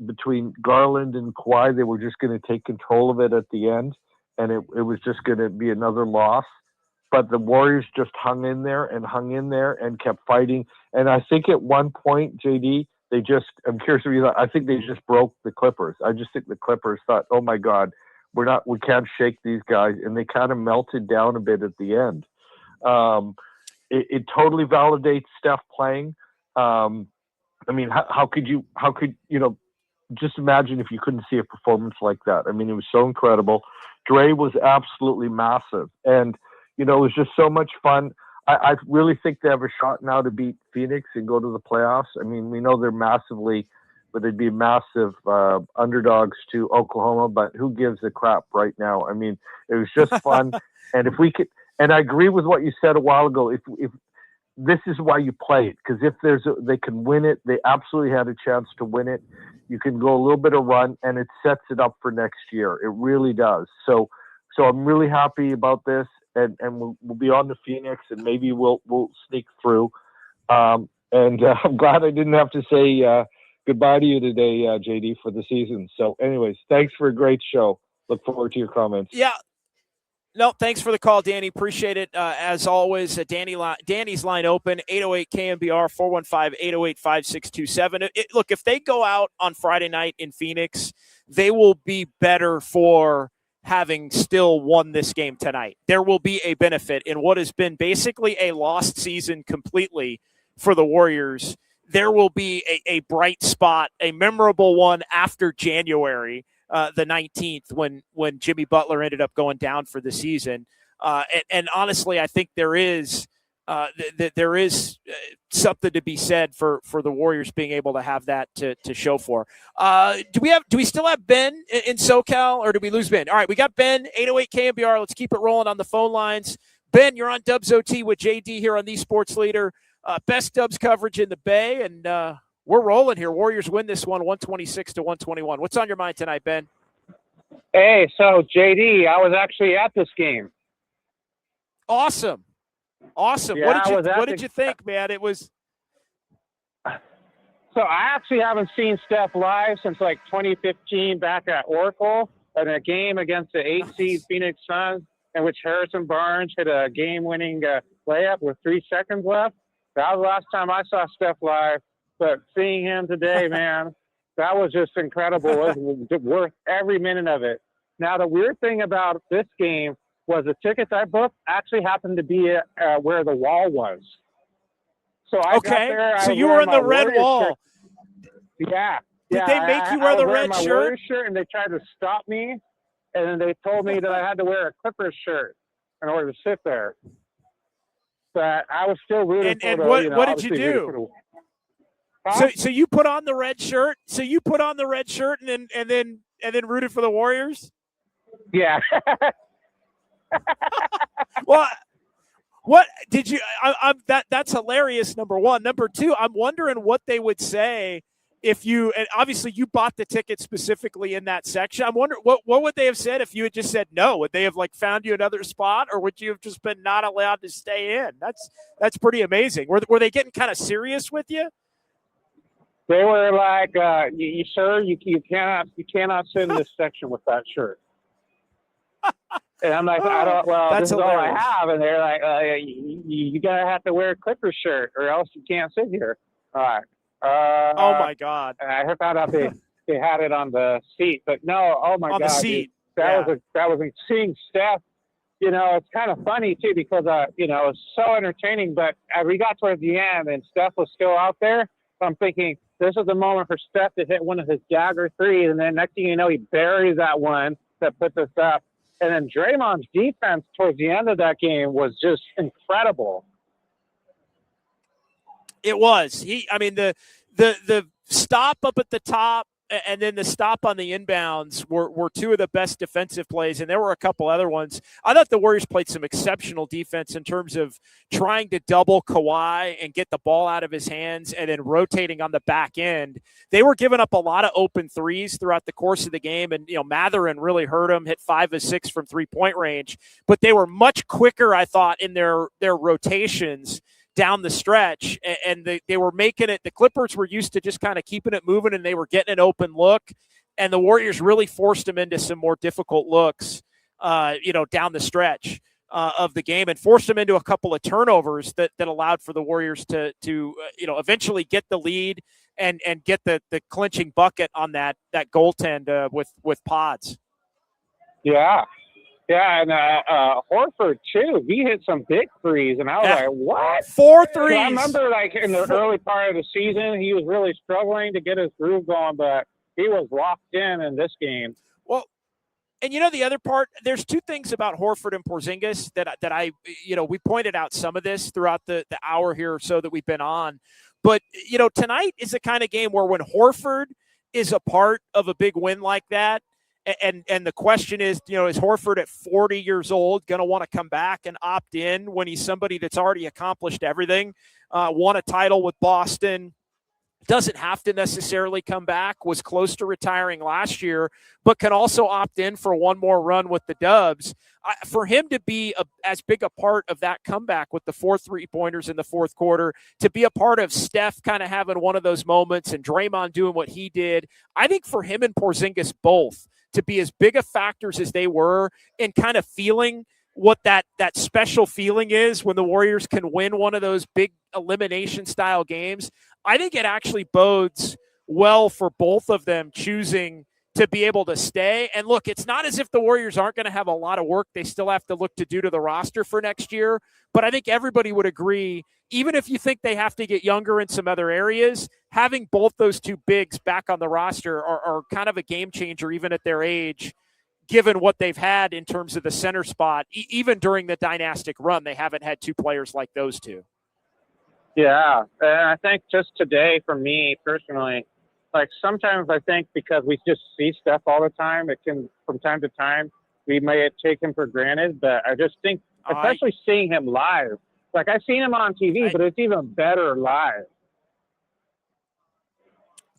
between Garland and Kawhi, they were just going to take control of it at the end, and it was just going to be another loss. But the Warriors just hung in there and kept fighting. And I think at one point, JD, I'm curious if you thought, I think they just broke the Clippers. I just think the Clippers thought, oh my God, we can't shake these guys. And they kind of melted down a bit at the end. It totally validates Steph playing. I mean, how could just imagine if you couldn't see a performance like that. I mean, it was so incredible. Dre was absolutely massive. And, it was just so much fun. I really think they have a shot now to beat Phoenix and go to the playoffs. I mean, we know they'd be massive underdogs to Oklahoma, but who gives a crap right now? I mean, it was just fun. And if we could, and I agree with what you said a while ago, if this is why you play it, because if they can win it, they absolutely had a chance to win it. You can go a little bit of run, and it sets it up for next year. It really does. So I'm really happy about this, and we'll be on to Phoenix, and maybe we'll sneak through. And I'm glad I didn't have to say goodbye to you today, JD, for the season. So, anyways, thanks for a great show. Look forward to your comments. Yeah. No, thanks for the call, Danny. Appreciate it. As always, Danny's line open, 808 KMBR 415-808-5627. Look, if they go out on Friday night in Phoenix, they will be better for having still won this game tonight. There will be a benefit in what has been basically a lost season completely for the Warriors. There will be a bright spot, a memorable one after January the 19th when Jimmy Butler ended up going down for the season. And honestly, I think there is something to be said for the Warriors being able to have that to show for. Do we still have Ben in SoCal, or do we lose Ben? All right, we got Ben, 808 KMBR. Let's keep it rolling on the phone lines. Ben, you're on Dubs OT with JD here on the Sports Leader. Best Dubs coverage in the Bay, and we're rolling here. Warriors win this one 126-121. What's on your mind tonight, Ben? Hey, so JD, I was actually at this game. Awesome. Yeah, What did you think, man? It was. So I actually haven't seen Steph live since like 2015 back at Oracle in a game against the 8-seed Phoenix Suns, in which Harrison Barnes hit a game-winning layup with 3 seconds left. That was the last time I saw Steph live. But seeing him today, man, that was just incredible. It was worth every minute of it. Now, the weird thing about this game was the tickets I booked actually happened to be where the wall was. So I got there. So you were in the red wall. Shirt. Yeah. Did they make you wear the red shirt? Warriors shirt, and they tried to stop me, and then they told me that I had to wear a Clippers shirt in order to sit there. But I was still rooting for the. And what did you do? So you put on the red shirt. So you put on the red shirt and then rooted for the Warriors. Yeah. Well, what did you? That's hilarious. Number one. Number two, I'm wondering what they would say if you. And obviously, you bought the ticket specifically in that section. I'm wondering what would they have said if you had just said no? Would they have found you another spot, or would you have just been not allowed to stay in? That's pretty amazing. Were they getting kind of serious with you? They were like, "Sir, you cannot sit in this section with that shirt." And I'm like, I don't. Well, That's this is hilarious. all I have. And they're like, you gotta have to wear a Clippers shirt, or else you can't sit here. All right. Oh my God! And I found out they had it on the seat, but no. Oh my On God! the seat. That was seeing Steph. It's kind of funny too because it's so entertaining. But as we got towards the end and Steph was still out there, I'm thinking this is the moment for Steph to hit one of his dagger threes, and then next thing you know, he buries that one that puts us up. And then Draymond's defense towards the end of that game was just incredible. It was. The stop up at the top and then the stop on the inbounds were two of the best defensive plays, and there were a couple other ones. I thought the Warriors played some exceptional defense in terms of trying to double Kawhi and get the ball out of his hands and then rotating on the back end. They were giving up a lot of open threes throughout the course of the game, and Mathurin really hurt them, hit 5 of 6 from three-point range, but they were much quicker, I thought, in their rotations down the stretch, and they were making it. The Clippers were used to just kind of keeping it moving, and they were getting an open look, and the Warriors really forced them into some more difficult looks, down the stretch of the game, and forced them into a couple of turnovers that allowed for the Warriors to eventually get the lead and get the clinching bucket on that goaltend with Pods. Yeah. Yeah, and Horford, too. He hit some big threes, and I was like, what? 4 threes. I remember, in the early part of the season, he was really struggling to get his groove going, but he was locked in this game. Well, and the other part, there's two things about Horford and Porzingis that I we pointed out some of this throughout the hour here or so that we've been on. But, tonight is the kind of game where when Horford is a part of a big win like that, and the question is, is Horford at 40 years old going to want to come back and opt in when he's somebody that's already accomplished everything, won a title with Boston, doesn't have to necessarily come back, was close to retiring last year, but can also opt in for one more run with the Dubs. For him to be as big a part of that comeback with the 4 3-pointers in the fourth quarter, to be a part of Steph kind of having one of those moments and Draymond doing what he did, I think for him and Porzingis both, to be as big of factors as they were in kind of feeling what that special feeling is when the Warriors can win one of those big elimination style games, I think it actually bodes well for both of them choosing to be able to stay. And look, it's not as if the Warriors aren't going to have a lot of work they still have to look to do to the roster for next year, but I think everybody would agree, even if you think they have to get younger in some other areas, having both those two bigs back on the roster are kind of a game changer, even at their age, given what they've had in terms of the center spot. Even during the dynastic run, they haven't had two players like those two. Yeah, and I think just today, for me personally, sometimes I think because we just see Steph all the time, it can, from time to time, we may take him for granted, but I just think, especially seeing him live, I've seen him on TV, but it's even better live.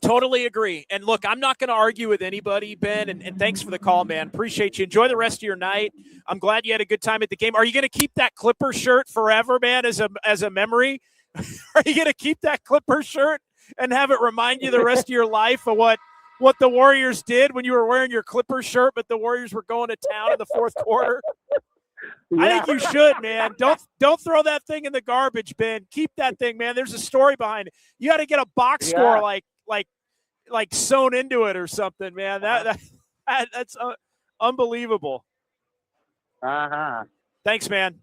Totally agree. And look, I'm not going to argue with anybody, Ben, and thanks for the call, man. Appreciate you. Enjoy the rest of your night. I'm glad you had a good time at the game. Are you going to keep that Clipper shirt forever, man, as a memory? Are you going to keep that Clipper shirt and have it remind you the rest of your life of what the Warriors did when you were wearing your Clipper shirt, but the Warriors were going to town in the fourth quarter? Yeah. I think you should, man. Don't throw that thing in the garbage bin. Keep that thing, man. There's a story behind it. You got to get a box score like sewn into it or something, man. That's unbelievable. Thanks, man.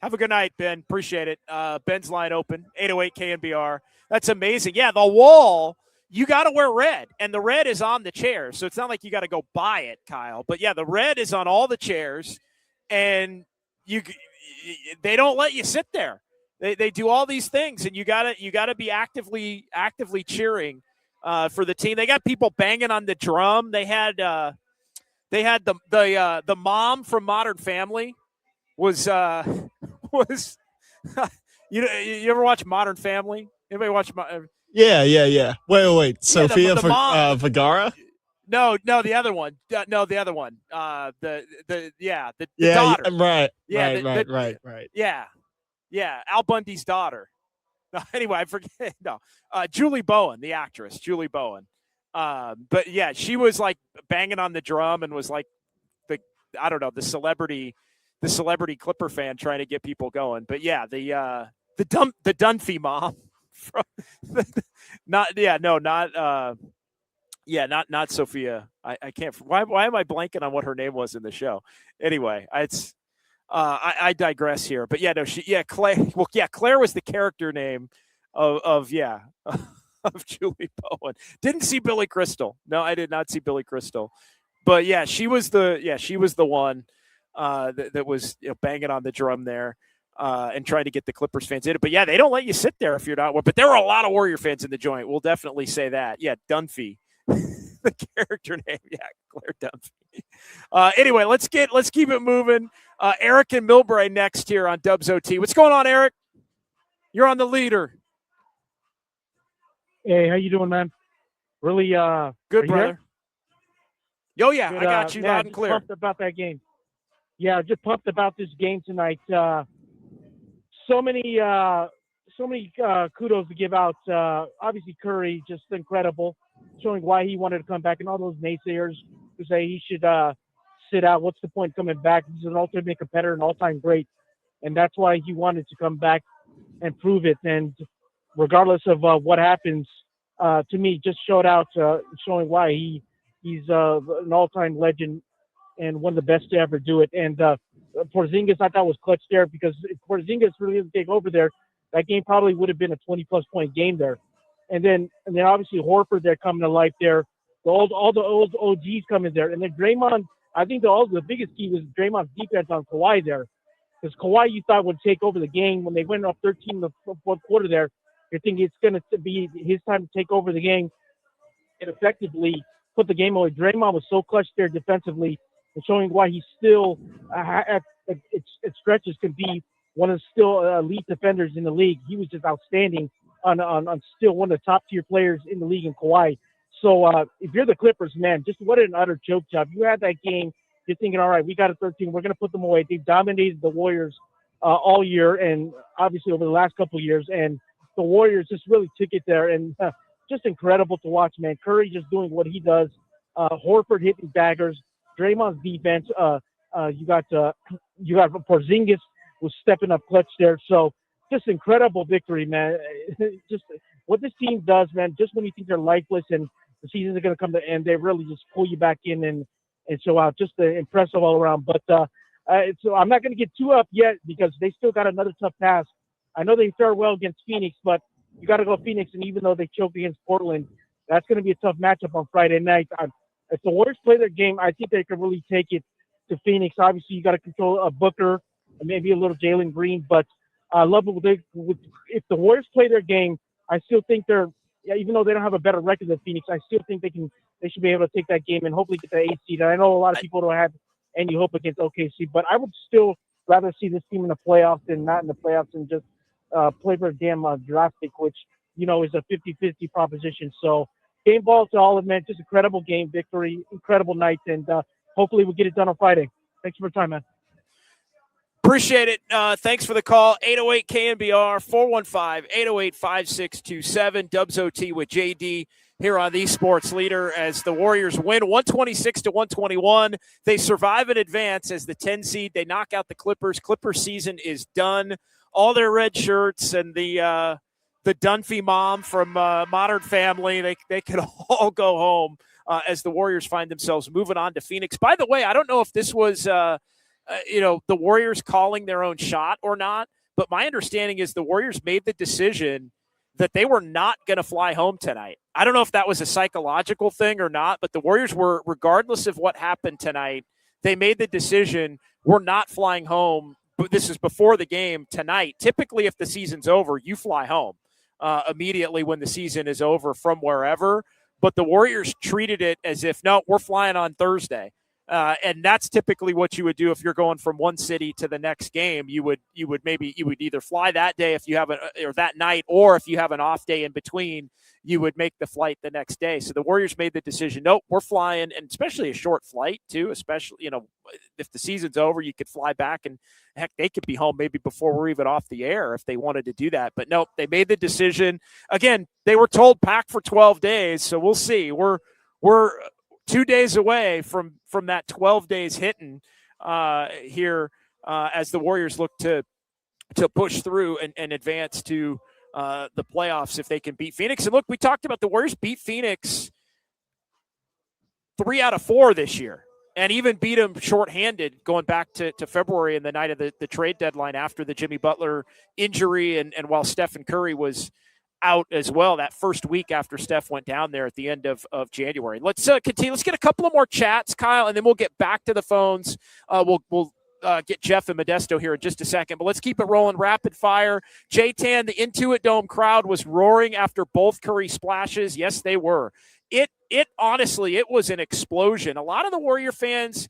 Have a good night, Ben. Appreciate it. Ben's line open, 808 KNBR. That's amazing. Yeah, the wall, you got to wear red, and the red is on the chairs, so it's not like you got to go buy it, Kyle. But, yeah, the red is on all the chairs, and they don't let you sit there. They do all these things, and you gotta be actively cheering for the team. They got people banging on the drum. They had the mom from Modern Family was you ever watch Modern Family? Anybody watch? Yeah. Wait. Sophia the mom, Vergara? No, the other one. No, the other one. The daughter. Right. Yeah. Al Bundy's daughter. No, anyway, I forget. No, Julie Bowen, the actress, Julie Bowen. But yeah, she was like banging on the drum and was like the celebrity Clipper fan trying to get people going. But yeah, the Dunphy mom from not Sophia. I can't. Why am I blanking on what her name was in the show? Anyway, it's. I digress here, but Claire. Well, Claire was the character name of Julie Bowen. Didn't see Billy Crystal. No, I did not see Billy Crystal, but yeah, she was the one that was banging on the drum there and trying to get the Clippers fans in it. But yeah, they don't let you sit there if you're not. But there were a lot of Warrior fans in the joint. We'll definitely say that. Yeah, Dunphy. The character name, Claire Dunphy. Anyway, let's keep it moving. Eric and Milbury next here on Dubs OT. What's going on, Eric? You're on the leader. Hey, how you doing, man? Really good, brother. Oh yeah, good, I got you loud and clear. Pumped about that game. Yeah, just pumped about this game tonight. So many kudos to give out. Obviously, Curry, just incredible, showing why he wanted to come back, and all those naysayers who say he should sit out. What's the point coming back? He's an ultimate competitor, an all-time great, and that's why he wanted to come back and prove it. And regardless of what happens, to me, just showed out, showing why he's an all-time legend and one of the best to ever do it. And Porzingis, I thought was clutch there, because if Porzingis really didn't take over there, that game probably would have been a 20-plus point game there. And then obviously Horford there coming to life there. All the old OGs coming there. And then Draymond, I think the biggest key was Draymond's defense on Kawhi there. Because Kawhi, you thought, would take over the game. When they went up 13 in the fourth quarter there, you're thinking it's going to be his time to take over the game and effectively put the game away. Draymond was so clutch there defensively, and showing why he still, at stretches, can be one of the still elite defenders in the league. He was just outstanding on still one of the top-tier players in the league in Kawhi. So if you're the Clippers, man, just what an utter choke job. You had that game, you're thinking, all right, we got a 13, we're going to put them away. They dominated the Warriors all year, and obviously over the last couple of years, and the Warriors just really took it there, and just incredible to watch, man. Curry just doing what he does. Horford hitting daggers. Draymond's defense. You got Porzingis was stepping up clutch there. So just incredible victory, man. Just what this team does, man. Just when you think they're lifeless and the seasons are going to come to end, they really just pull you back in and show out. Just impressive all around. But so I'm not going to get too up yet, because they still got another tough task. I know they fare well against Phoenix, but you got to go Phoenix. And even though they choked against Portland, that's going to be a tough matchup on Friday night. If the Warriors play their game, I think they can really take it to Phoenix. Obviously, you got to control a Booker and maybe a little Jalen Green, but I love it. If the Warriors play their game, I still think even though they don't have a better record than Phoenix, I still think they should be able to take that game and hopefully get the 8th seed. And I know a lot of people don't have any hope against OKC, but I would still rather see this team in the playoffs than not in the playoffs and just play for a damn draft pick, which, is a 50-50 proposition. So game ball to all of them, man. Just incredible game, victory, incredible night, and hopefully we'll get it done on Friday. Thanks for your time, man. Appreciate it. Thanks for the call. 808 KNBR 415-808-5627. Dubs OT with JD here on the Sports Leader as the Warriors win 126-121. They survive in advance as the 10 seed. They knock out the Clippers. Clippers season is done. All their red shirts and the Dunphy mom from Modern Family, they can all go home as the Warriors find themselves moving on to Phoenix. By the way, I don't know if this was the Warriors calling their own shot or not, but my understanding is the Warriors made the decision that they were not going to fly home tonight. I don't know if that was a psychological thing or not, but the Warriors were, regardless of what happened tonight, they made the decision, we're not flying home this is before the game tonight. Typically, if the season's over, you fly home immediately when the season is over from wherever. But the Warriors treated it as if, no, we're flying on Thursday. And that's typically what you would do if you're going from one city to the next game. You would either fly that day if you have or that night, or if you have an off day in between, you would make the flight the next day. So the Warriors made the decision, nope, we're flying, and especially a short flight too, especially, if the season's over, you could fly back, and heck, they could be home maybe before we're even off the air if they wanted to do that. But nope, they made the decision. Again, they were told pack for 12 days. So we'll see. We're 2 days away from that 12 days hitting here as the Warriors look to push through and advance to the playoffs if they can beat Phoenix. And look, we talked about the Warriors beat Phoenix 3 out of 4 this year, and even beat them shorthanded going back to February and the night of the trade deadline after the Jimmy Butler injury, and while Stephen Curry was out as well that first week after Steph went down there at the end of January. Let's continue. Let's get a couple of more chats, Kyle, and then we'll get back to the phones. We'll get Jeff and Modesto here in just a second, but let's keep it rolling. Rapid fire. J-Tan, the Intuit Dome crowd was roaring after both Curry splashes. Yes, they were. It honestly, it was an explosion. A lot of the Warrior fans,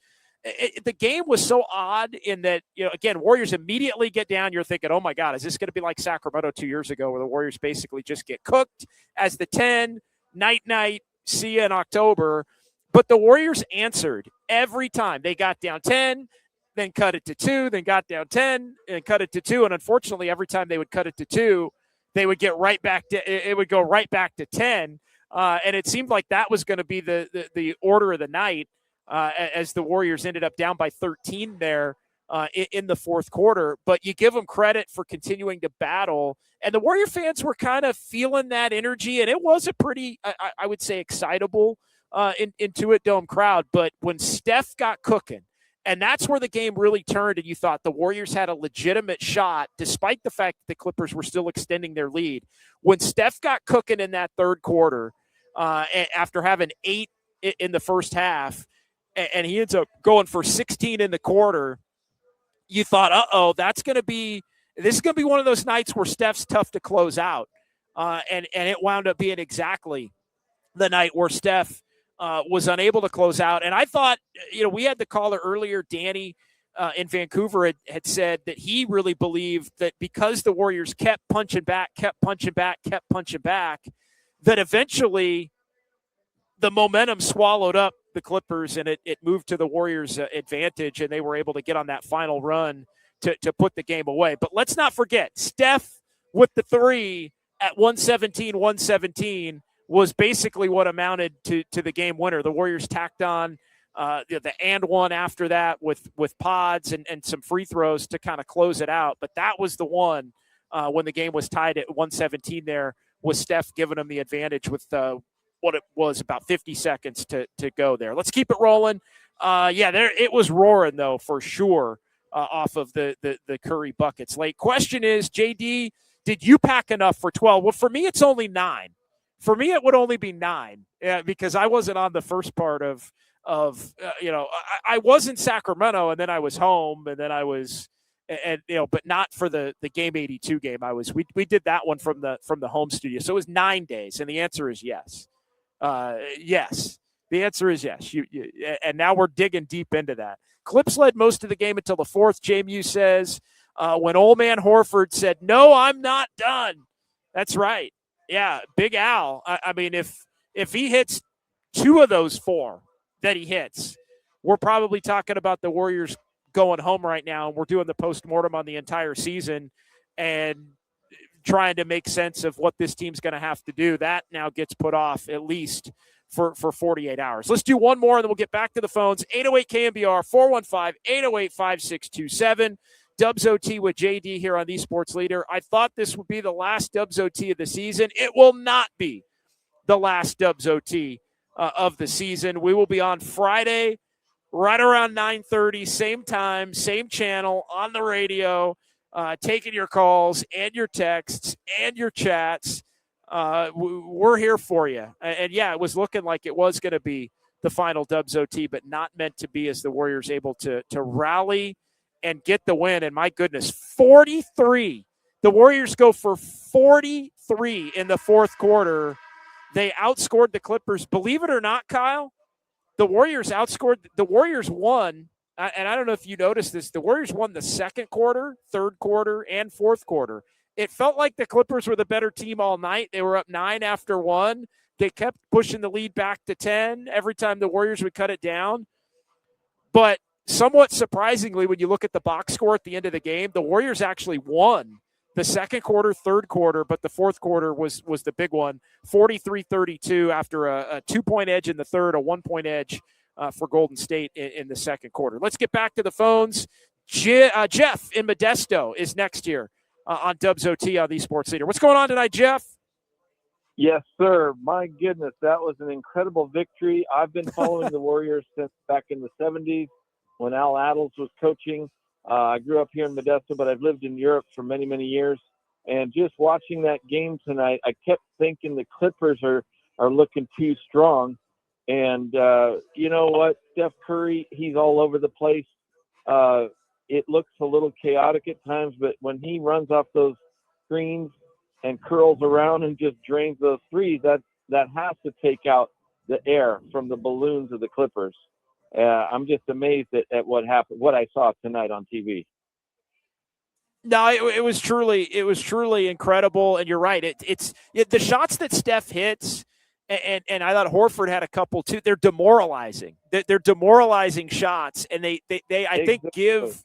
the game was so odd in that, again, Warriors immediately get down. You're thinking, oh my God, is this going to be like Sacramento 2 years ago where the Warriors basically just get cooked as the 10, night, see you in October. But the Warriors answered every time. They got down 10, then cut it to 2, then got down 10 and cut it to 2. And unfortunately, every time they would cut it to 2, they would get right back to, it would go right back to 10. And it seemed like that was going to be the order of the night as the Warriors ended up down by 13 there in the fourth quarter. But you give them credit for continuing to battle. And the Warrior fans were kind of feeling that energy. And it was a pretty, I would say, excitable Intuit Dome crowd. But when Steph got cooking, and that's where the game really turned, and you thought the Warriors had a legitimate shot, despite the fact that the Clippers were still extending their lead. When Steph got cooking in that third quarter, after having 8 in the first half, and he ends up going for 16 in the quarter, you thought, this is going to be one of those nights where Steph's tough to close out. And it wound up being exactly the night where Steph was unable to close out. And I thought, we had the caller earlier, Danny in Vancouver had said that he really believed that because the Warriors kept punching back, that eventually the momentum swallowed up the Clippers and it moved to the Warriors' advantage, and they were able to get on that final run to put the game away. But let's not forget, Steph with the 3 at 117 was basically what amounted to the game winner. The Warriors tacked on the and one after that with pods and some free throws to kind of close it out. But that was the one when the game was tied at 117 there, with Steph giving them the advantage with what it was about 50 seconds to go there. Let's keep it rolling. It was roaring, though, for sure, off of the Curry buckets late. Question is, JD, did you pack enough for 12? Well, for me, it's only 9. For me, it would only be 9 because I wasn't on the first part of I was in Sacramento, and then I was home, and then I was but not for the game 82 game. We did that one from the home studio. So it was 9 days. And the answer is yes. Yes. The answer is yes. And now we're digging deep into that. Clips led most of the game until the fourth. JMU says, when old man Horford said, "No, I'm not done." That's right. Yeah. Big Al. I mean, if he hits 2 of those 4 that he hits, we're probably talking about the Warriors going home right now, and we're doing the postmortem on the entire season and trying to make sense of what this team's going to have to do. That now gets put off at least for 48 hours. Let's do one more, and then we'll get back to the phones. 808-KNBR, 415-808-5627. Dubs OT with JD here on the Sports Leader. I thought this would be the last Dubs OT of the season. It will not be the last Dubs OT of the season. We will be on Friday right around 9:30, same time, same channel, on the radio, taking your calls and your texts and your chats. We're here for you. And yeah, it was looking like it was going to be the final Dubs OT, but not meant to be, as the Warriors able to rally and get the win. And my goodness, 43. The Warriors go for 43 in the fourth quarter. They outscored the Clippers. Believe it or not, Kyle, the Warriors won. And I don't know if you noticed this. The Warriors won the second quarter, third quarter, and fourth quarter. It felt like the Clippers were the better team all night. They were up 9 after 1. They kept pushing the lead back to 10 every time the Warriors would cut it down. But somewhat surprisingly, when you look at the box score at the end of the game, the Warriors actually won the second quarter, third quarter, but the fourth quarter was the big one, 43-32 after a 2-point edge in the third, a 1-point edge for Golden State in the second quarter. Let's get back to the phones. Jeff in Modesto is next here on Dubs OT on the Sports Leader. What's going on tonight, Jeff? Yes, sir. My goodness, that was an incredible victory. I've been following the Warriors since back in the 70s when Al Attles was coaching. I grew up here in Modesto, but I've lived in Europe for many, many years. And just watching that game tonight, I kept thinking the Clippers are looking too strong. And you know what? Steph Curry, he's all over the place. It looks a little chaotic at times, but when he runs off those screens and curls around and just drains those threes, that has to take out the air from the balloons of the Clippers. I'm just amazed at what happened, what I saw tonight on TV. No, it was truly incredible, and you're right. It's the shots that Steph hits, and I thought Horford had a couple too. They're demoralizing. They're demoralizing shots, and they I think give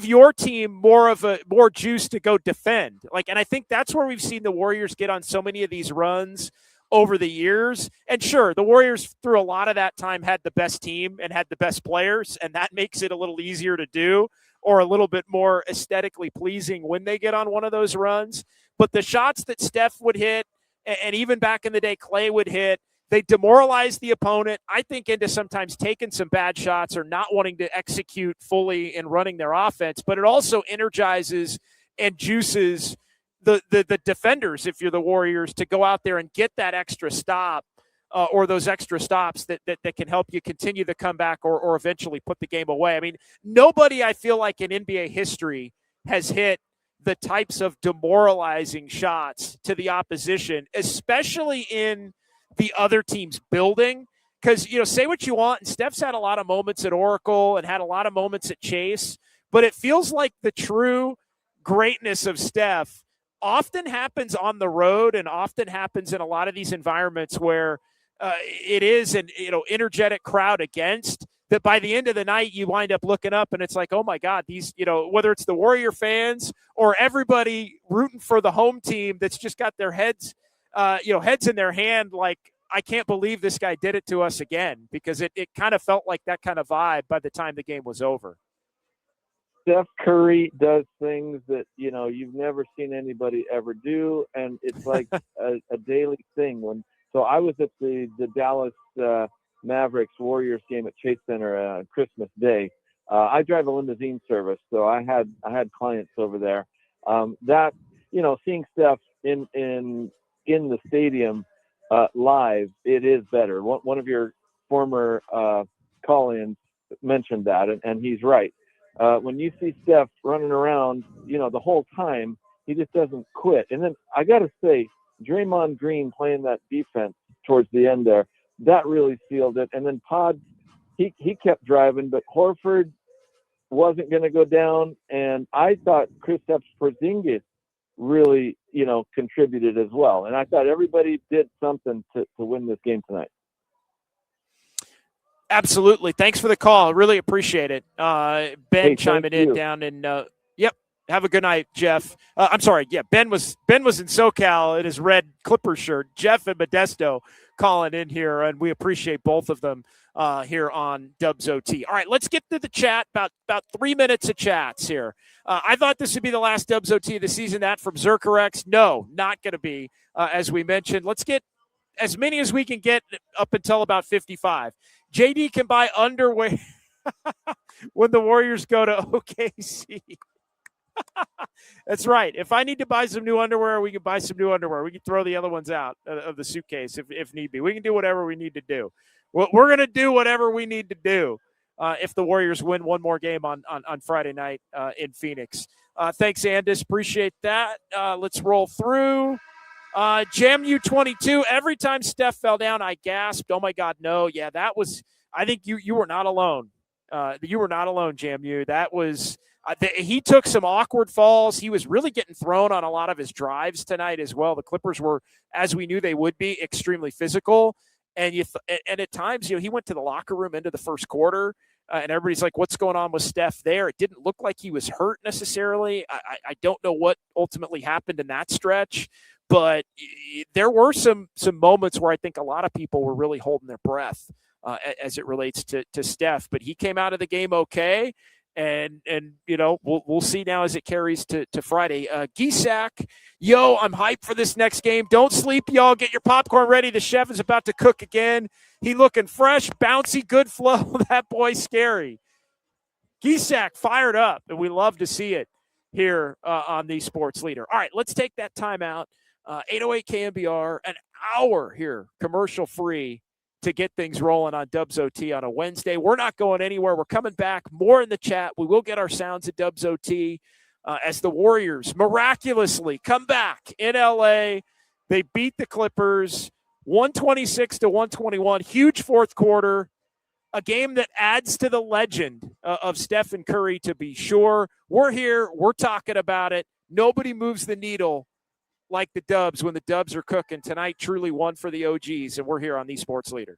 your team more juice to go defend. And I think that's where we've seen the Warriors get on so many of these runs over the years. And sure, the Warriors through a lot of that time had the best team and had the best players, and that makes it a little easier to do, or a little bit more aesthetically pleasing when they get on one of those runs. But the shots that Steph would hit, and even back in the day Clay would hit, they demoralize the opponent, I think, into sometimes taking some bad shots or not wanting to execute fully in running their offense. But it also energizes and juices the defenders, if you're the Warriors, to go out there and get that extra stop or those extra stops that can help you continue the comeback or eventually put the game away. I mean, nobody, I feel like, in NBA history has hit the types of demoralizing shots to the opposition, especially in the other team's building. Because, say what you want, and Steph's had a lot of moments at Oracle and had a lot of moments at Chase, but it feels like the true greatness of Steph often happens on the road and often happens in a lot of these environments where it is an energetic crowd against, that by the end of the night you wind up looking up and it's like, oh my God, these, whether it's the Warrior fans or everybody rooting for the home team that's just got their heads in their hand, like, I can't believe this guy did it to us again, because it kind of felt like that kind of vibe by the time the game was over. Steph Curry does things that, you've never seen anybody ever do, and it's like a daily thing. So I was at the Dallas Mavericks Warriors game at Chase Center Christmas Day. I drive a limousine service, so I had clients over there. Seeing Steph in the stadium live, it is better. One of your former call-ins mentioned that, and he's right. When you see Steph running around, the whole time, he just doesn't quit. And then I got to say, Draymond Green playing that defense towards the end there, that really sealed it. And then Pod, he kept driving, but Horford wasn't going to go down. And I thought Kristaps Porzingis really, contributed as well. And I thought everybody did something to win this game tonight. Absolutely. Thanks for the call. Really appreciate it. Ben chiming in down in yep. Have a good night, Jeff. I'm sorry. Yeah, Ben was in SoCal in his red Clippers shirt. Jeff and Modesto calling in here, and we appreciate both of them here on Dubs OT. All right, let's get to the chat. About 3 minutes of chats here. I thought this would be the last Dubs OT of the season. That from Zerkerex. No, not going to be. As we mentioned, let's get as many as we can get up until about 55. JD can buy underwear when the Warriors go to OKC. That's right. If I need to buy some new underwear, we can buy some new underwear. We can throw the other ones out of the suitcase if need be. We can do whatever we need to do. We're going to do whatever we need to do if the Warriors win one more game on Friday night in Phoenix. Thanks, Andis. Appreciate that. Let's roll through. JAMU 22. Every time Steph fell down, I gasped. Oh, my God, no. Yeah, that was – I think you were not alone. You were not alone, JAMU. That was he took some awkward falls. He was really getting thrown on a lot of his drives tonight as well. The Clippers were, as we knew they would be, extremely physical. And and at times, he went to the locker room into the first quarter, and everybody's like, what's going on with Steph there? It didn't look like he was hurt necessarily. I don't know what ultimately happened in that stretch, but there were some moments where I think a lot of people were really holding their breath as it relates to Steph. But he came out of the game okay. And we'll see now as it carries to Friday. Gisak, yo, I'm hyped for this next game. Don't sleep, y'all. Get your popcorn ready. The chef is about to cook again. He looking fresh, bouncy, good flow. That boy's scary. Gisak fired up, and we love to see it here on the Sports Leader. All right, let's take that time out. 808 KNBR, an hour here, commercial free, to get things rolling on Dubs OT on a Wednesday. We're not going anywhere. We're coming back. More in the chat. We will get our sounds at Dubs OT as the Warriors miraculously come back in LA. They beat the Clippers 126-121. Huge fourth quarter. A game that adds to the legend of Steph and Curry, to be sure. We're here. We're talking about it. Nobody moves the needle like the Dubs when the Dubs are cooking. Tonight, truly one for the OGs, and we're here on the Sports Leader.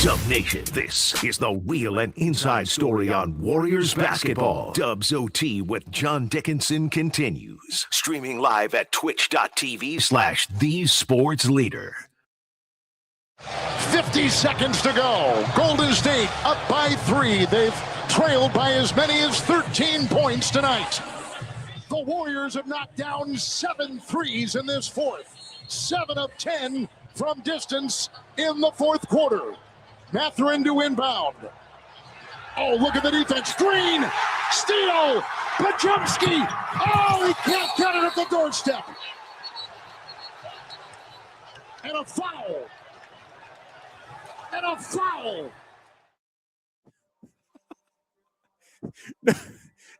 Dub Nation, this is the real and inside story on Warriors basketball. Dubs OT with John Dickinson continues. Streaming live at twitch.tv/thesportsleader. 50 seconds to go. Golden State up by 3. They've trailed by as many as 13 points tonight. The Warriors have knocked down 7 threes in this fourth. 7 of 10 from distance in the fourth quarter. Mathurin to inbound. Oh, look at the defense. Green, steal, Pajemski. Oh, he can't get it at the doorstep. And a foul. And a foul.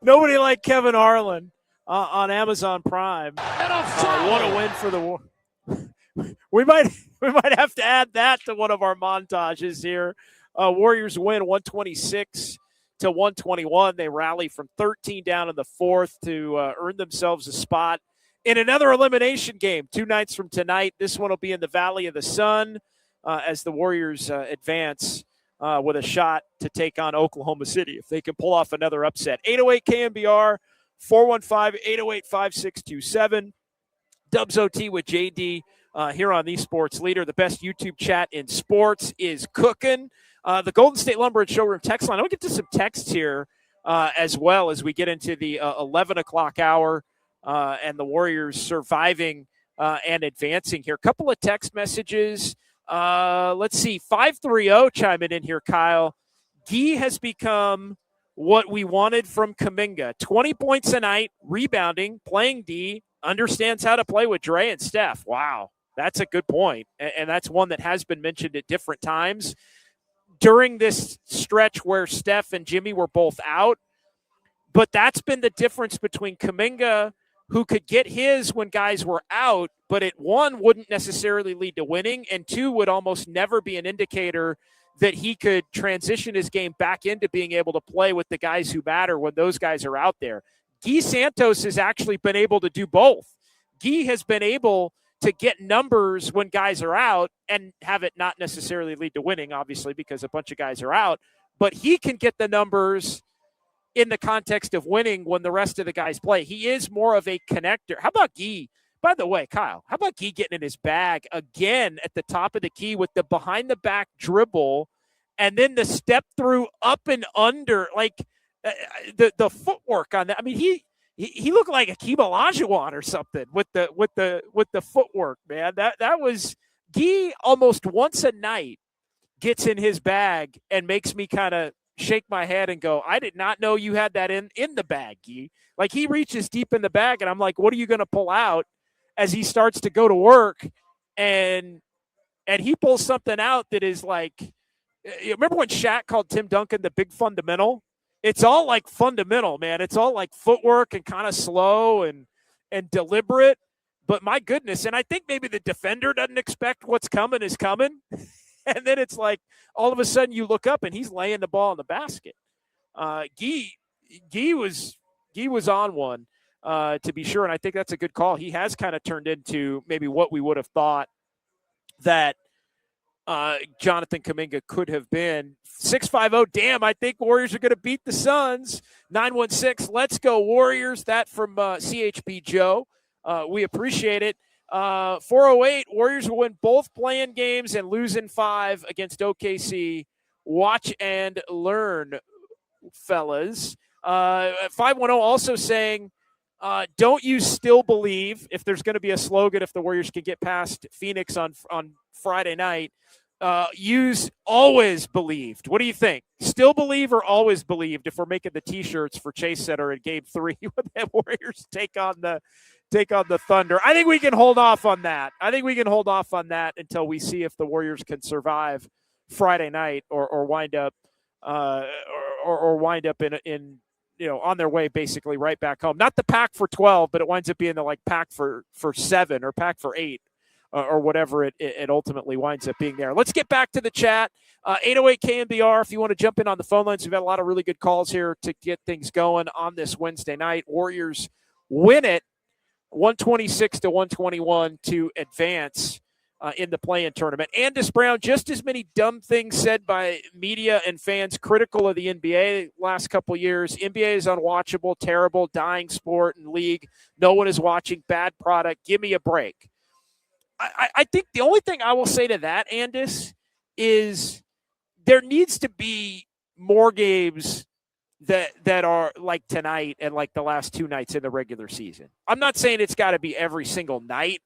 Nobody like Kevin Harlan on Amazon Prime. And a foul. What a win for the War. We might have to add that to one of our montages here. Warriors win 126-121. They rally from 13 down in the fourth to earn themselves a spot in another elimination game 2 nights from tonight. This one will be in the Valley of the Sun as the Warriors advance with a shot to take on Oklahoma City if they can pull off another upset. 808 KNBR, 415-808-5627. Dubs OT with JD here on the Sports Leader. The best YouTube chat in sports is cooking. The Golden State Lumber and Showroom text line. I'll get to some texts here as well as we get into the 11 o'clock hour and the Warriors surviving and advancing here. A couple of text messages. Let's see. 530 chiming in here, Kyle. Guy has become what we wanted from Kuminga. 20 points a night, rebounding, playing D, understands how to play with Dre and Steph. Wow, that's a good point. And that's one that has been mentioned at different times. During this stretch where Steph and Jimmy were both out, but that's been the difference between Kuminga, who could get his when guys were out, but it, one, wouldn't necessarily lead to winning, and two, would almost never be an indicator that he could transition his game back into being able to play with the guys who matter when those guys are out there. Guy Santos has actually been able to do both. Guy has been able to get numbers when guys are out and have it not necessarily lead to winning, obviously, because a bunch of guys are out, but he can get the numbers in the context of winning when the rest of the guys play. He is more of a connector. How about Guy? By the way, Kyle, how about Guy getting in his bag again at the top of the key with the behind the back dribble and then the step through up and under, like the footwork on that. I mean, he looked like Akeem Olajuwon or something with the footwork, man. That was Guy almost once a night gets in his bag and makes me kind of shake my head and go, I did not know you had that in the bag, Guy. Like, he reaches deep in the bag and I'm like, what are you going to pull out as he starts to go to work? And he pulls something out that is like, you remember when Shaq called Tim Duncan the big fundamental? It's all like fundamental, man. It's all like footwork and kind of slow and deliberate. But my goodness, and I think maybe the defender doesn't expect what's coming is coming. And then it's like all of a sudden you look up and he's laying the ball in the basket. Guy was on one to be sure, and I think that's a good call. He has kind of turned into maybe what we would have thought that Jonathan Kuminga could have been. 650, damn, I think Warriors are going to beat the Suns. 916, let's go Warriors. That from CHP Joe. We appreciate it. 408, Warriors will win both play-in games and lose in 5 against OKC. Watch and learn, fellas. 510 also saying, don't you still believe, if there's going to be a slogan, if the Warriors can get past Phoenix on Friday night, use always believed. What do you think? Still believe or always believed if we're making the T-shirts for Chase Center in Game 3 when the Warriors take on the Thunder? I think we can hold off on that. Until we see if the Warriors can survive Friday night or wind up in on their way basically right back home. Not the pack for 12, but it winds up being the like pack for 7 or pack for 8 or whatever it ultimately winds up being there. Let's get back to the chat. 808 KNBR, if you want to jump in on the phone lines, we've had a lot of really good calls here to get things going on this Wednesday night. Warriors win it 126-121 to advance in the play-in tournament. Andis Brown, just as many dumb things said by media and fans critical of the NBA last couple years. NBA is unwatchable, terrible, dying sport and league. No one is watching, bad product. Give me a break. I think the only thing I will say to that, Andis, is there needs to be more games that are like tonight and like the last 2 nights in the regular season. I'm not saying it's got to be every single night,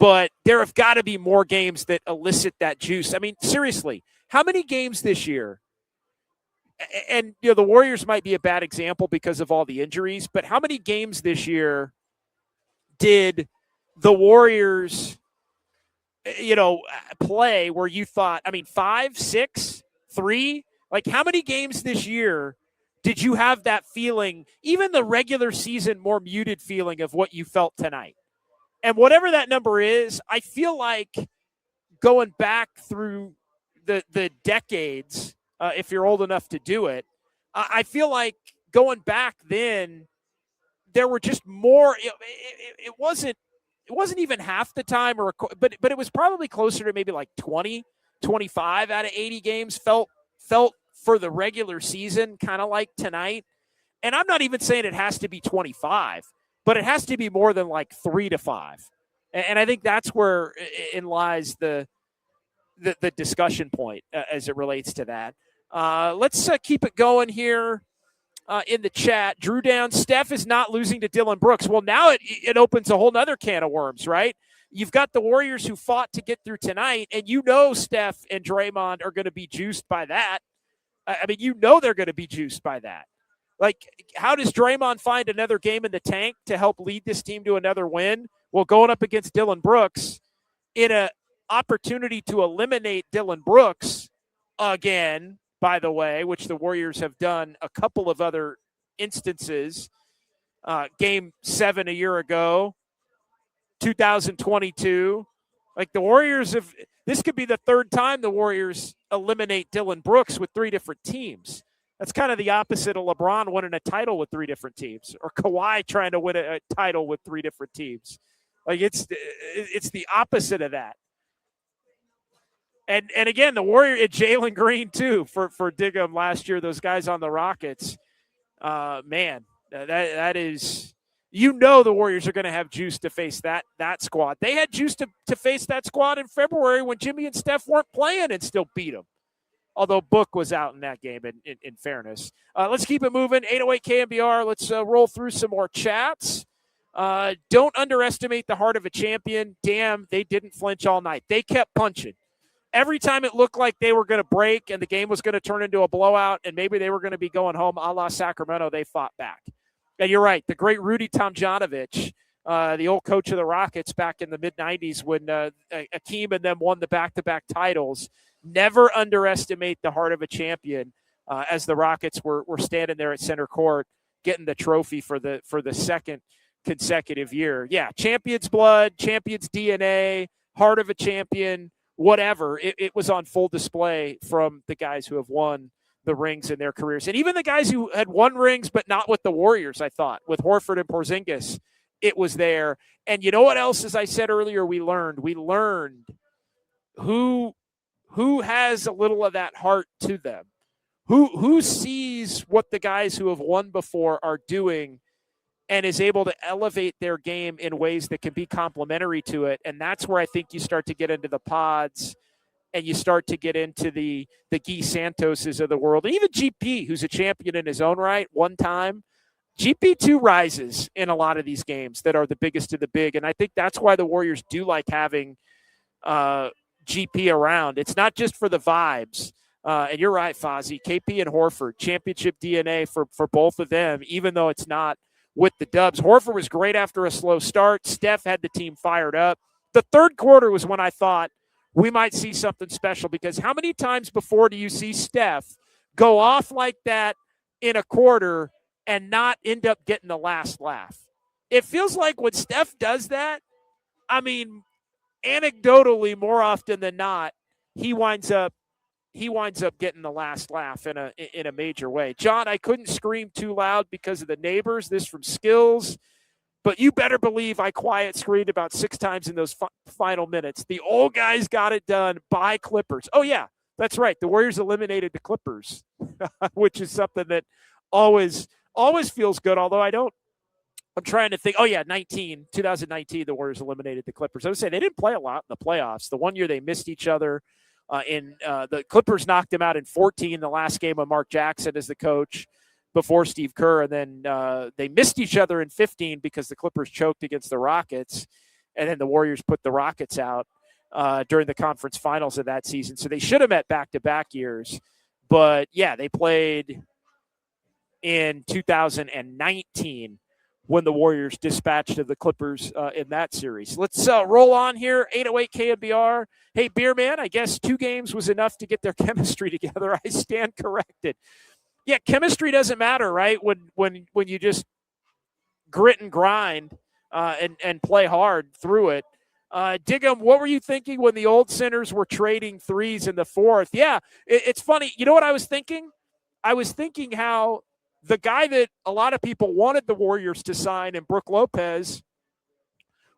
but there have got to be more games that elicit that juice. I mean, seriously, how many games this year? And the Warriors might be a bad example because of all the injuries, but how many games this year did the Warriors, play where you thought, 5, 6, 3? Like, how many games this year did you have that feeling, even the regular season more muted feeling of what you felt tonight? And whatever that number is, I feel like going back through the decades, if you're old enough to do it, I feel like going back then, there were just more. It wasn't even half the time, but it was probably closer to maybe like 20, 25 out of 80 games felt for the regular season, kind of like tonight. And I'm not even saying it has to be 25. But it has to be more than like 3 to 5. And I think that's where in lies the discussion point as it relates to that. Let's keep it going here in the chat. Drew Down, Steph is not losing to Dylan Brooks. Well, now it opens a whole nother can of worms, right? You've got the Warriors who fought to get through tonight, and Steph and Draymond are going to be juiced by that. They're going to be juiced by that. Like, how does Draymond find another game in the tank to help lead this team to another win? Well, going up against Dylan Brooks in an opportunity to eliminate Dylan Brooks again, by the way, which the Warriors have done a couple of other instances. Game 7 a year ago, 2022. Like, the Warriors this could be the third time the Warriors eliminate Dylan Brooks with 3 different teams. That's kind of the opposite of LeBron winning a title with 3 different teams, or Kawhi trying to win a title with 3 different teams. Like, it's the opposite of that. And again, the Warrior, Jalen Green too for Diggum last year. Those guys on the Rockets, man, that is, the Warriors are going to have juice to face that squad. They had juice to face that squad in February when Jimmy and Steph weren't playing and still beat them. Although Book was out in that game, in fairness. Let's keep it moving. 808 KMBR. Let's roll through some more chats. Don't underestimate the heart of a champion. Damn, they didn't flinch all night. They kept punching. Every time it looked like they were going to break and the game was going to turn into a blowout and maybe they were going to be going home a la Sacramento, they fought back. And you're right. The great Rudy Tomjanovich, the old coach of the Rockets back in the mid-'90s when Akeem and them won the back-to-back titles, never underestimate the heart of a champion, as the Rockets were standing there at center court getting the trophy for the second consecutive year. Yeah, champion's blood, champion's DNA, heart of a champion, whatever. It was on full display from the guys who have won the rings in their careers. And even the guys who had won rings but not with the Warriors, I thought, with Horford and Porzingis, it was there. And you know what else, as I said earlier, we learned who has a little of that heart to them, who sees what the guys who have won before are doing and is able to elevate their game in ways that can be complementary to it. And that's where I think you start to get into the Pods and you start to get into the Guy Santoses of the world. And even GP, who's a champion in his own right, one time. GP too rises in a lot of these games that are the biggest of the big. And I think that's why the Warriors do like having GP around. It's not just for the vibes. And you're right, Fozzie. KP and Horford, championship DNA for both of them, even though it's not with the Dubs. Horford was great after a slow start. Steph had the team fired up. The third quarter was when I thought we might see something special, because how many times before do you see Steph go off like that in a quarter and not end up getting the last laugh? It feels like when Steph does that, I mean, anecdotally, more often than not, he winds up getting the last laugh in a major way. John, I couldn't scream too loud because of the neighbors. This from Skills. But you better believe I quiet screened about 6 times in those final minutes. The old guys got it done by Clippers. Oh, yeah, that's right. The Warriors eliminated the Clippers, which is something that always feels good, although I'm trying to think. Oh, yeah, 2019, the Warriors eliminated the Clippers. I would say they didn't play a lot in the playoffs. The one year they missed each other. The Clippers knocked them out in 14, the last game of Mark Jackson as the coach before Steve Kerr. And then they missed each other in 15 because the Clippers choked against the Rockets. And then the Warriors put the Rockets out during the conference finals of that season. So they should have met back-to-back years. But, yeah, they played in 2019 when the Warriors dispatched of the Clippers in that series. Let's roll on here. 808 KNBR. Hey, Beer Man, I guess 2 games was enough to get their chemistry together. I stand corrected. Yeah, chemistry doesn't matter, right? When you just grit and grind and play hard through it. Diggum, what were you thinking when the old centers were trading threes in the fourth? Yeah, it's funny. You know what I was thinking? I was thinking how the guy that a lot of people wanted the Warriors to sign in Brook Lopez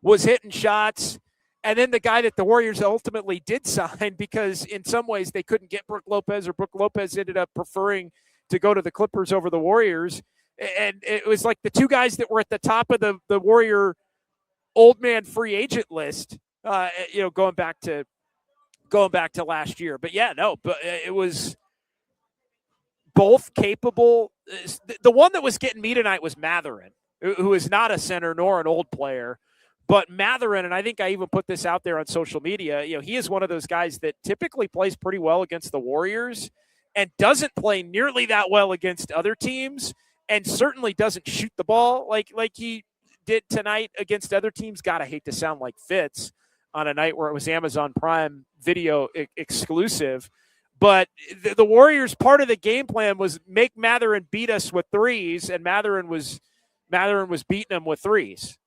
was hitting shots. And then the guy that the Warriors ultimately did sign, because in some ways they couldn't get Brook Lopez, or Brook Lopez ended up preferring to go to the Clippers over the Warriors. And it was like the 2 guys that were at the top of the Warrior old man free agent list, going back to last year. But yeah, no, but it was both capable. The one that was getting me tonight was Mathurin, who is not a center nor an old player. But Mathurin, and I think I even put this out there on social media, he is one of those guys that typically plays pretty well against the Warriors and doesn't play nearly that well against other teams, and certainly doesn't shoot the ball like he did tonight against other teams. God, I hate to sound like Fitz on a night where it was Amazon Prime Video exclusive. But the Warriors, part of the game plan was make Mathurin beat us with threes, and Mathurin was beating them with threes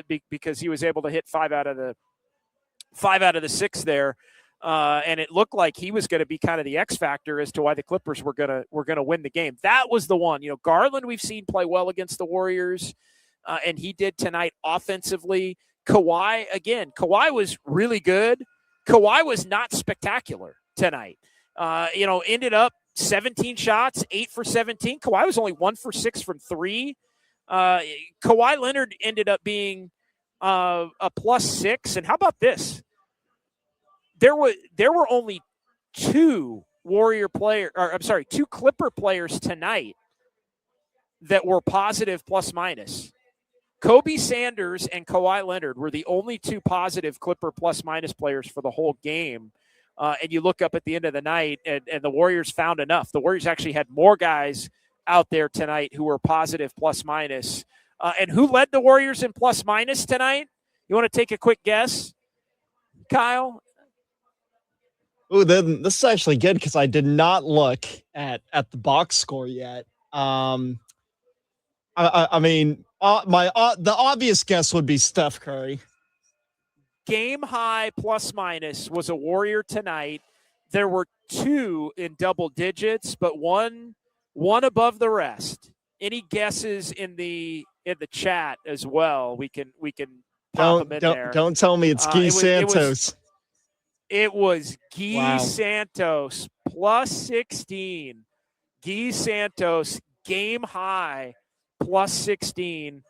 because he was able to hit 5 out of the 6 there. And it looked like he was going to be kind of the X factor as to why the Clippers were going to win the game. That was the one. Garland we've seen play well against the Warriors, and he did tonight offensively. Kawhi was really good. Kawhi was not spectacular tonight. Ended up 17 shots, 8 for 17. Kawhi was only 1 for 6 from 3. Kawhi Leonard ended up being a +6. And how about this? There were only 2 Clipper players tonight that were positive plus-minus. Kobe Sanders and Kawhi Leonard were the only 2 positive Clipper plus-minus players for the whole game. And you look up at the end of the night, and the Warriors found enough. The Warriors actually had more guys out there tonight who were positive plus-minus. And who led the Warriors in plus-minus tonight? You want to take a quick guess, Kyle? Oh, then this is actually good because I did not look at the box score yet. The obvious guess would be Steph Curry. Game high plus-minus was a Warrior tonight. There were 2 in double digits, but one above the rest. Any guesses in the chat as well? We can pop them in there. Don't tell me it's Guy Santos. It was Guy Wow. Santos +16. Guy Santos game high +16.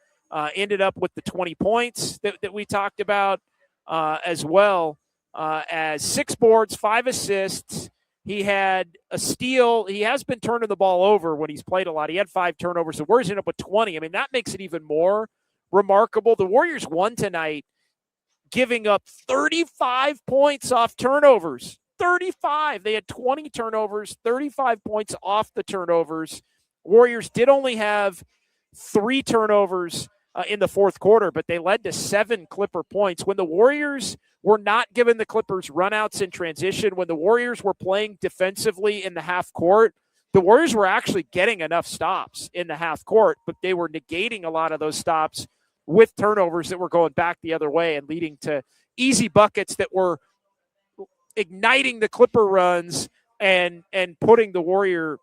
Ended up with the 20 points that we talked about, as well as 6 boards, 5 assists. He had a steal. He has been turning the ball over when he's played a lot. He had 5 turnovers. The Warriors ended up with 20. I mean, that makes it even more remarkable. The Warriors won tonight, giving up 35 points off turnovers. 35. They had 20 turnovers, 35 points off the turnovers. Warriors did only have 3 turnovers in the fourth quarter, but they led to 7 Clipper points. When the Warriors were not giving the Clippers runouts in transition, when the Warriors were playing defensively in the half court, the Warriors were actually getting enough stops in the half court, but they were negating a lot of those stops with turnovers that were going back the other way and leading to easy buckets that were igniting the Clipper runs and putting the Warrior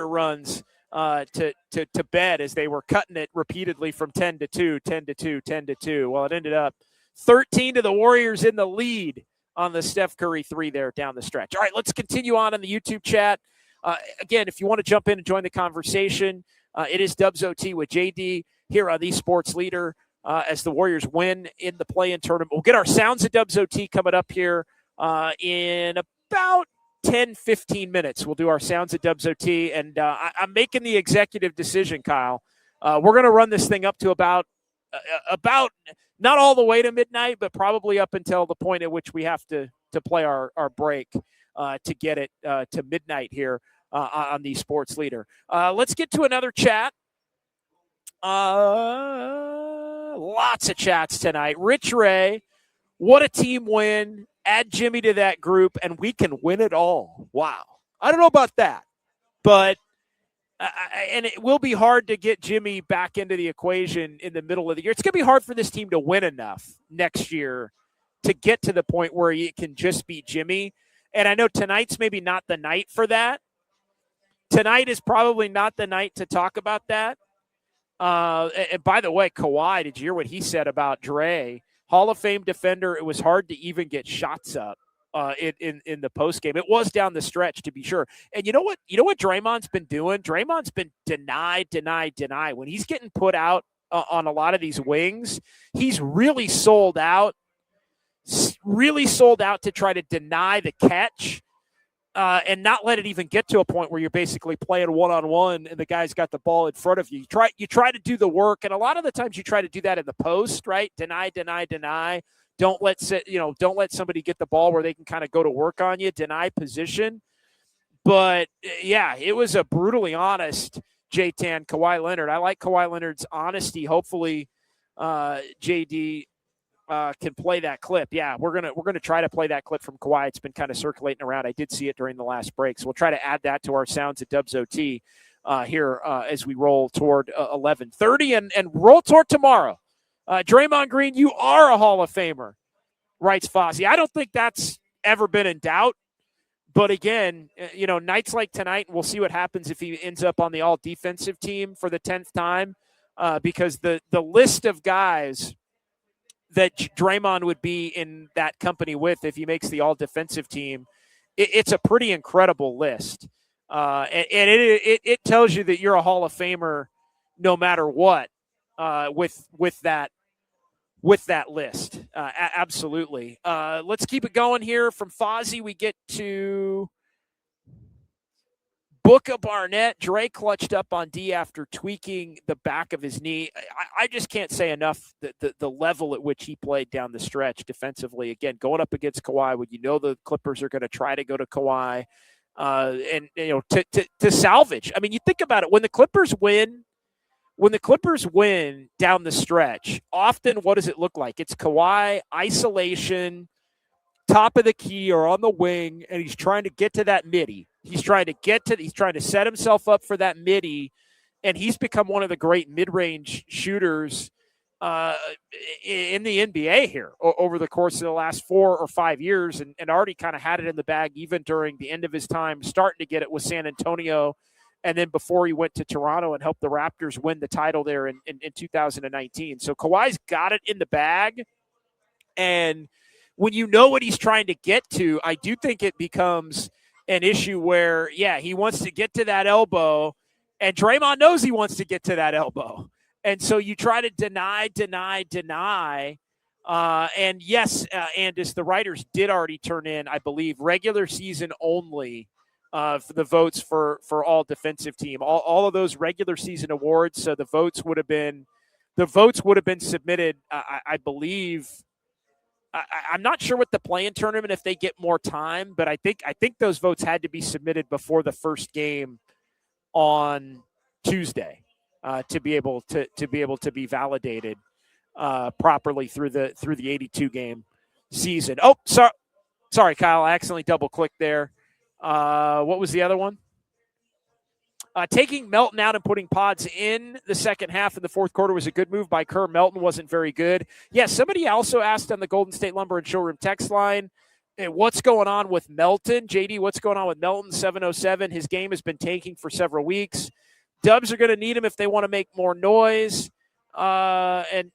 runs to bed as they were cutting it repeatedly from 10 to 2, 10 to 2, 10 to 2. Well, it ended up 13 to the Warriors in the lead on the Steph Curry 3 there down the stretch. All right, let's continue on in the YouTube chat. Again, if you want to jump in and join the conversation, it is Dubs OT with JD here on the Sports Leader as the Warriors win in the play-in tournament. We'll get our Sounds of Dubs OT coming up here in about 10, 15 minutes. We'll do our Sounds of Dubs OT, and I'm making the executive decision, Kyle. We're going to run this thing up to about not all the way to midnight, but probably up until the point at which we have to play our break to get it to midnight here on the Sports Leader. Let's get to another chat. Lots of chats tonight. Rich Ray, what a team win. Add Jimmy to that group, and we can win it all. Wow. I don't know about that, but and it will be hard to get Jimmy back into the equation in the middle of the year. It's going to be hard for this team to win enough next year to get to the point where it can just be Jimmy. And I know tonight's maybe not the night for that. Tonight is probably not the night to talk about that. And by the way, Kawhi, did you hear what he said about Dre? Hall of Fame defender, it was hard to even get shots up in the postgame. It was down the stretch, to be sure. And you know what Draymond's been doing? Draymond's been denied. When he's getting put out on a lot of these wings, he's really sold out to try to deny the catch and not let it even get to a point where you're basically playing one-on-one and the guy's got the ball in front of you. You try to do the work, and a lot of the times you try to do that in the post, right? Deny. Don't let somebody get the ball where they can kind of go to work on you. Deny position. But yeah, it was a brutally honest J-Tan Kawhi Leonard. I like Kawhi Leonard's honesty. Hopefully, JD can play that clip. Yeah, we're gonna try to play that clip from Kawhi. It's been kind of circulating around. I did see it during the last break, so we'll try to add that to our Sounds at Dubs OT here as we roll toward 11:30 and roll toward tomorrow. Draymond Green, you are a Hall of Famer, writes Fozzie. I don't think that's ever been in doubt. But again, nights like tonight, we'll see what happens if he ends up on the all-defensive team for the 10th time, because the list of guys that Draymond would be in that company with if he makes the all-defensive team, it's a pretty incredible list. And it tells you that you're a Hall of Famer no matter what with that list. Absolutely. Let's keep it going here. From Fozzie, we get to Booker Barnett. Dre clutched up on D after tweaking the back of his knee. I just can't say enough the level at which he played down the stretch defensively. Again, going up against Kawhi, when you know the Clippers are going to try to go to Kawhi, and to salvage. I mean, you think about it. When the Clippers win down the stretch, often what does it look like? It's Kawhi, isolation, top of the key or on the wing, and he's trying to get to that midi. He's trying to set himself up for that midi, and he's become one of the great mid-range shooters in the NBA here over the course of the last 4 or 5 years, and already kind of had it in the bag even during the end of his time, starting to get it with San Antonio, and then before he went to Toronto and helped the Raptors win the title there in 2019. So Kawhi's got it in the bag, and when you know what he's trying to get to, I do think it becomes an issue where, he wants to get to that elbow, and Draymond knows he wants to get to that elbow. And so you try to deny. And yes, Andis, the writers did already turn in, I believe, regular season only for the votes for all defensive team. All of those regular season awards, so the votes would have been submitted, I believe. I'm not sure with the play-in tournament if they get more time, but I think those votes had to be submitted before the first game on Tuesday to be able to be validated properly through the 82 game season. Oh, sorry, Kyle, I accidentally double-clicked there. What was the other one? Taking Melton out and putting Pods in the second half in the fourth quarter was a good move by Kerr. Melton wasn't very good. Yeah, somebody also asked on the Golden State Lumber and Showroom text line, what's going on with Melton? JD, what's going on with Melton? 707. His game has been tanking for several weeks. Dubs are going to need him if they want to make more noise, and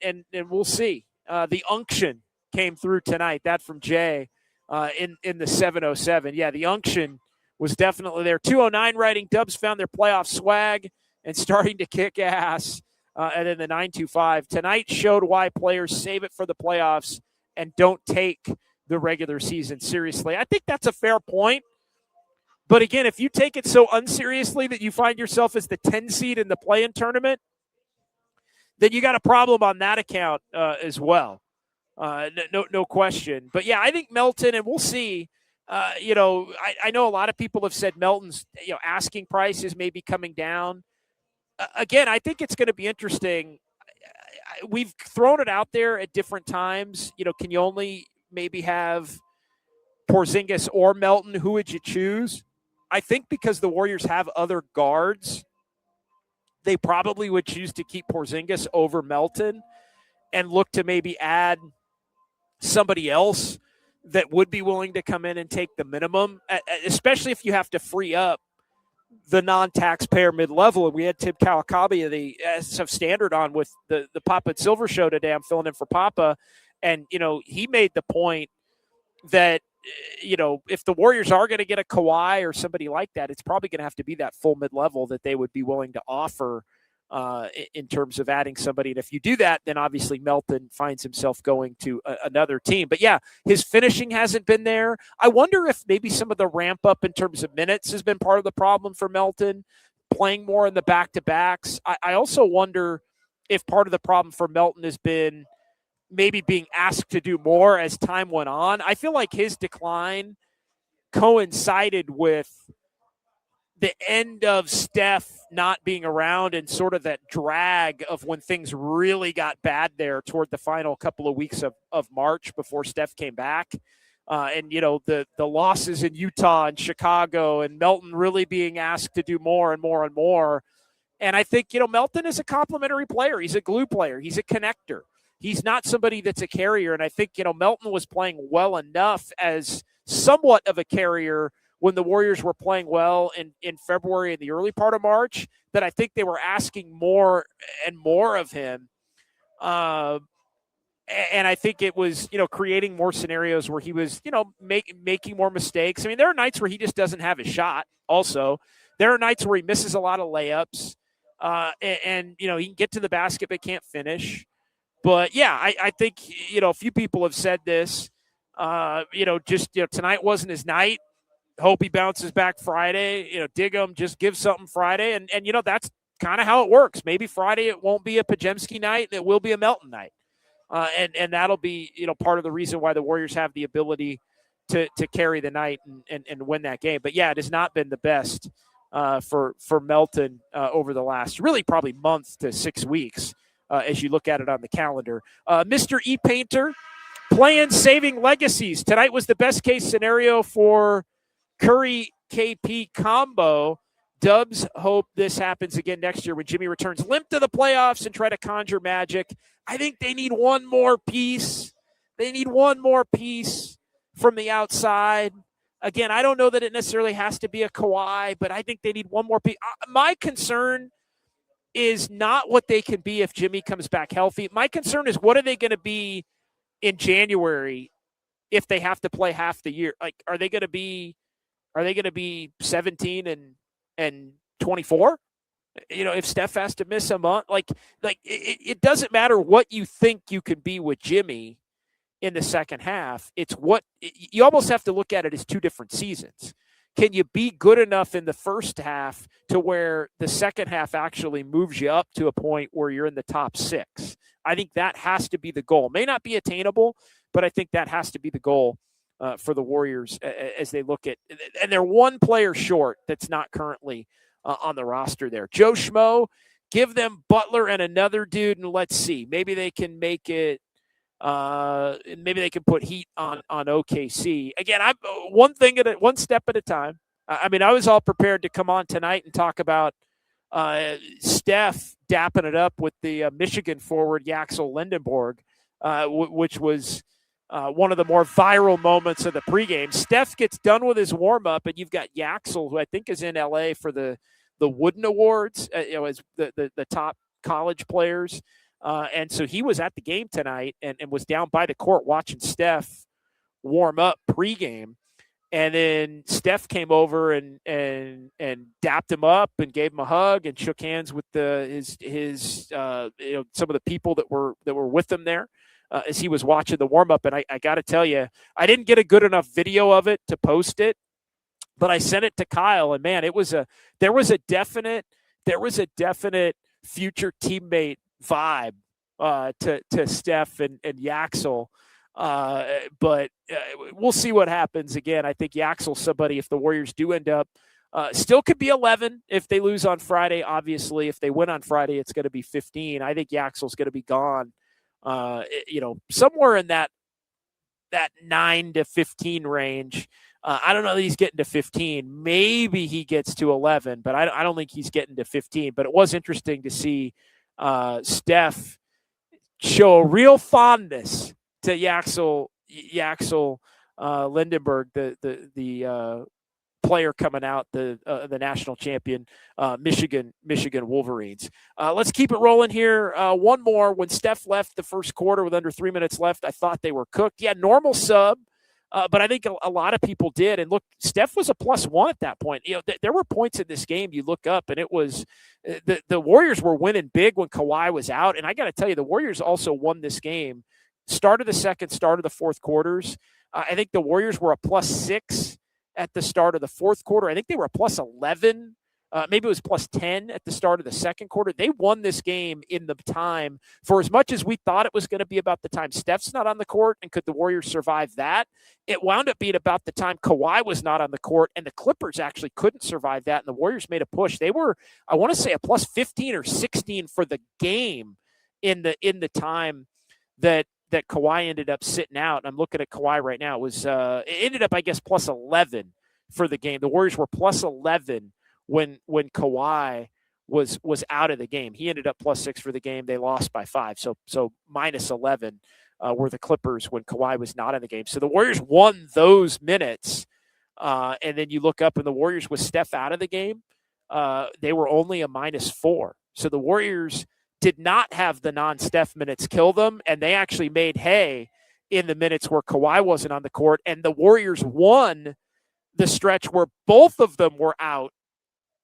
we'll see. The unction came through tonight. That from Jay in the 707. Yeah, the unction was definitely there. 209 writing, Dubs found their playoff swag and starting to kick ass. And then the 925. Tonight showed why players save it for the playoffs and don't take the regular season seriously. I think that's a fair point. But again, if you take it so unseriously that you find yourself as the 10 seed in the play-in tournament, then you got a problem on that account as well. No question. But yeah, I think Melton, and we'll see. I know a lot of people have said Melton's asking prices may be coming down. Again, I think it's going to be interesting. We've thrown it out there at different times. Can you only maybe have Porzingis or Melton? Who would you choose? I think because the Warriors have other guards, they probably would choose to keep Porzingis over Melton and look to maybe add somebody else that would be willing to come in and take the minimum, especially if you have to free up the non-taxpayer mid-level. And we had Tim Kawakabe of the SF Standard on with the Papa and Silver show today. I'm filling in for Papa. And, he made the point that, if the Warriors are going to get a Kawhi or somebody like that, it's probably going to have to be that full mid-level that they would be willing to offer in terms of adding somebody. And if you do that, then obviously Melton finds himself going to another team. But yeah, his finishing hasn't been there. I wonder if maybe some of the ramp up in terms of minutes has been part of the problem for Melton, playing more in the back-to-backs. I also wonder if part of the problem for Melton has been maybe being asked to do more as time went on. I feel like his decline coincided with the end of Steph not being around and sort of that drag of when things really got bad there toward the final couple of weeks of March before Steph came back. And the losses in Utah and Chicago and Melton really being asked to do more and more and more. And I think, Melton is a complementary player. He's a glue player. He's a connector. He's not somebody that's a carrier. And I think, Melton was playing well enough as somewhat of a carrier when the Warriors were playing well in February and the early part of March, that I think they were asking more and more of him. And I think it was, creating more scenarios where he was, making more mistakes. I mean, there are nights where he just doesn't have a shot. Also, there are nights where he misses a lot of layups and he can get to the basket but can't finish. But yeah, I think, a few people have said this, tonight wasn't his night. Hope he bounces back Friday. Dig him, just give something Friday. And that's kind of how it works. Maybe Friday it won't be a Podziemski night. It will be a Melton night. And that'll be, part of the reason why the Warriors have the ability to carry the night and win that game. But, yeah, it has not been the best for Melton over the last really probably month to 6 weeks as you look at it on the calendar. Mr. E-Painter, playing saving legacies. Tonight was the best case scenario for Curry KP combo. Dubs hope this happens again next year when Jimmy returns limp to the playoffs and try to conjure magic. I think they need one more piece. They need one more piece from the outside. Again, I don't know that it necessarily has to be a Kawhi, but I think they need one more piece. My concern is not what they can be if Jimmy comes back healthy. My concern is what are they going to be in January if they have to play half the year? Like, are they going to be 17 and 24? If Steph has to miss a month, it doesn't matter what you think you can be with Jimmy in the second half. It's what you almost have to look at it as two different seasons. Can you be good enough in the first half to where the second half actually moves you up to a point where you're in the top 6? I think that has to be the goal. May not be attainable, but I think that has to be the goal for the Warriors as they look at, and they're one player short that's not currently on the roster there. Joe Schmo, give them Butler and another dude, and let's see. Maybe they can make it. Maybe they can put heat on OKC. Again, I'm one step at a time. I mean, I was all prepared to come on tonight and talk about Steph dapping it up with the Michigan forward Yaxel Lindenborg, which was one of the more viral moments of the pregame. Steph gets done with his warm-up, and you've got Yaxel, who I think is in L.A. for the the Wooden Awards, as the top college players. And so he was at the game tonight and was down by the court watching Steph warm up pregame. And then Steph came over and dapped him up and gave him a hug and shook hands with his some of the people that were with him there as he was watching the warm up. And I got to tell you, I didn't get a good enough video of it to post it, but I sent it to Kyle. And man, there was a definite future teammate vibe to Steph and Yaxel. But we'll see what happens. Again, I think Yaxel's somebody, if the Warriors do end up, still could be 11 if they lose on Friday. Obviously, if they win on Friday, it's going to be 15. I think Yaxel's going to be gone, somewhere in that 9 to 15 range. I don't know that he's getting to 15. Maybe he gets to 11, but I don't think he's getting to 15. But it was interesting to see Steph show a real fondness to Yaxel Lindenberg, the player coming out, the national champion, Michigan Wolverines. Let's keep it rolling here. One more. When Steph left the first quarter with under 3 minutes left, I thought they were cooked. Yeah, normal sub, but I think a lot of people did. And look, Steph was a +1 at that point. There were points in this game you look up, and it was the Warriors were winning big when Kawhi was out. And I got to tell you, the Warriors also won this game. Start of the second, start of the fourth quarters. I think the Warriors were a +6 at the start of the fourth quarter. I think they were a +11. Maybe it was +10 at the start of the second quarter. They won this game in the time. For as much as we thought it was going to be about the time Steph's not on the court and could the Warriors survive that, it wound up being about the time Kawhi was not on the court, and the Clippers actually couldn't survive that, and the Warriors made a push. They were, I want to say, a +15 or 16 for the game in the time that Kawhi ended up sitting out. And I'm looking at Kawhi right now. It ended up, I guess, +11 for the game. The Warriors were +11 when Kawhi was out of the game. He ended up +6 for the game. They lost by 5. So -11 were the Clippers when Kawhi was not in the game. So the Warriors won those minutes. And then you look up and the Warriors with Steph out of the game, they were only a -4. So the Warriors did not have the non-Steph minutes kill them, and they actually made hay in the minutes where Kawhi wasn't on the court, and the Warriors won the stretch where both of them were out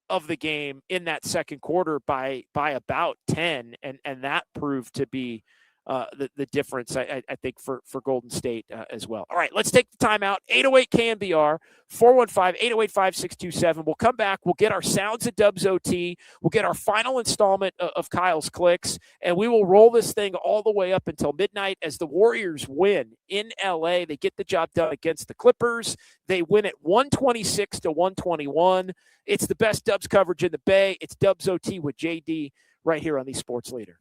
of the game in that second quarter by about 10, and that proved to be the difference, I think, for Golden State as well. All right, let's take the timeout. 808 KNBR, 415-808-5627. We'll come back. We'll get our sounds of Dubs OT. We'll get our final installment of Kyle's Clicks, and we will roll this thing all the way up until midnight as the Warriors win in L.A. They get the job done against the Clippers. They win it 126-121. It's the best Dubs coverage in the Bay. It's Dubs OT with JD right here on the Sports Leader.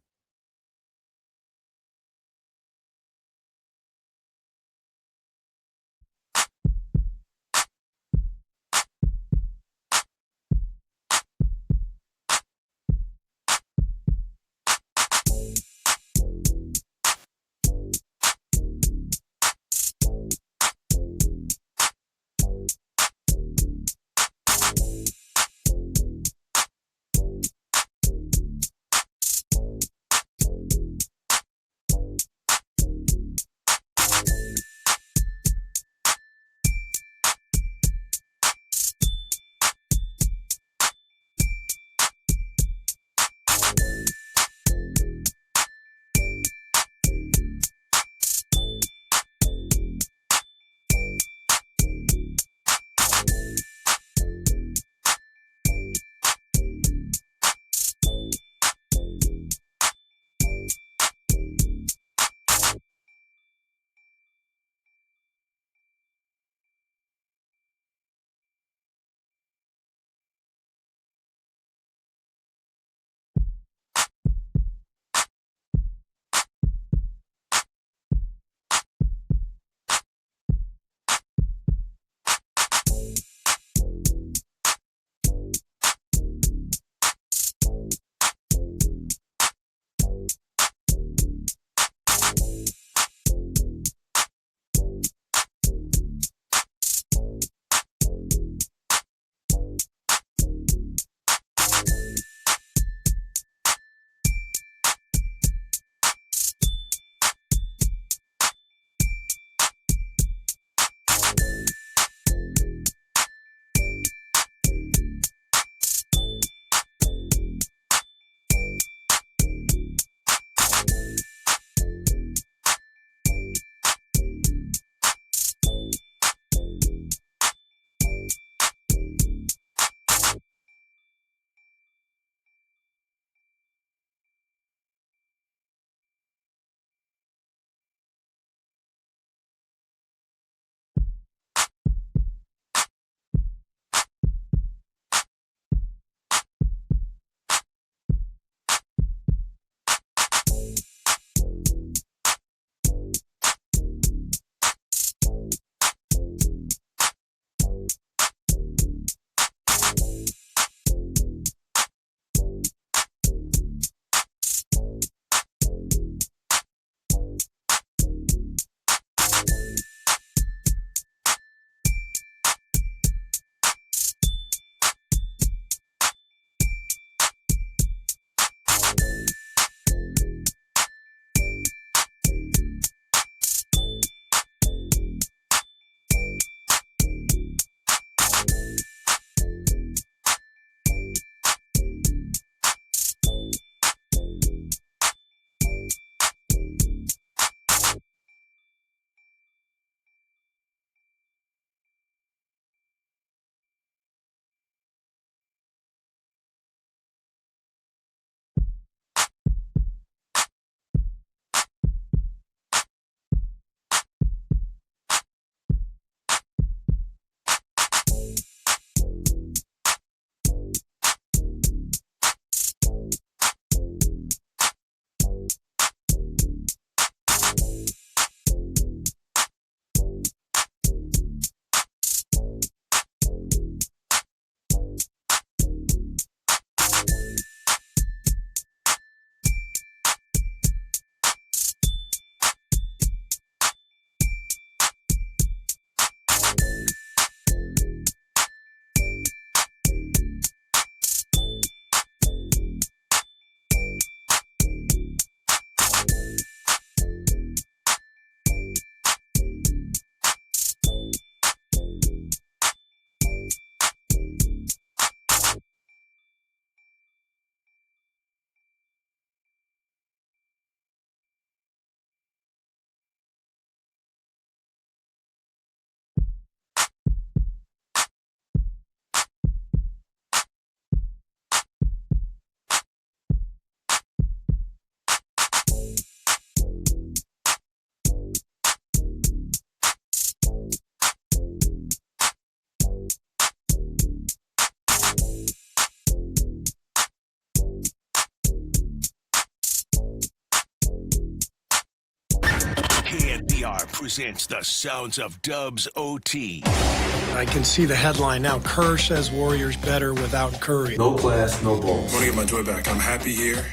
NPR presents the sounds of Dubs OT. I can see the headline now. Kerr says Warriors better without Curry. No class, no ball. I want to get my joy back. I'm happy here,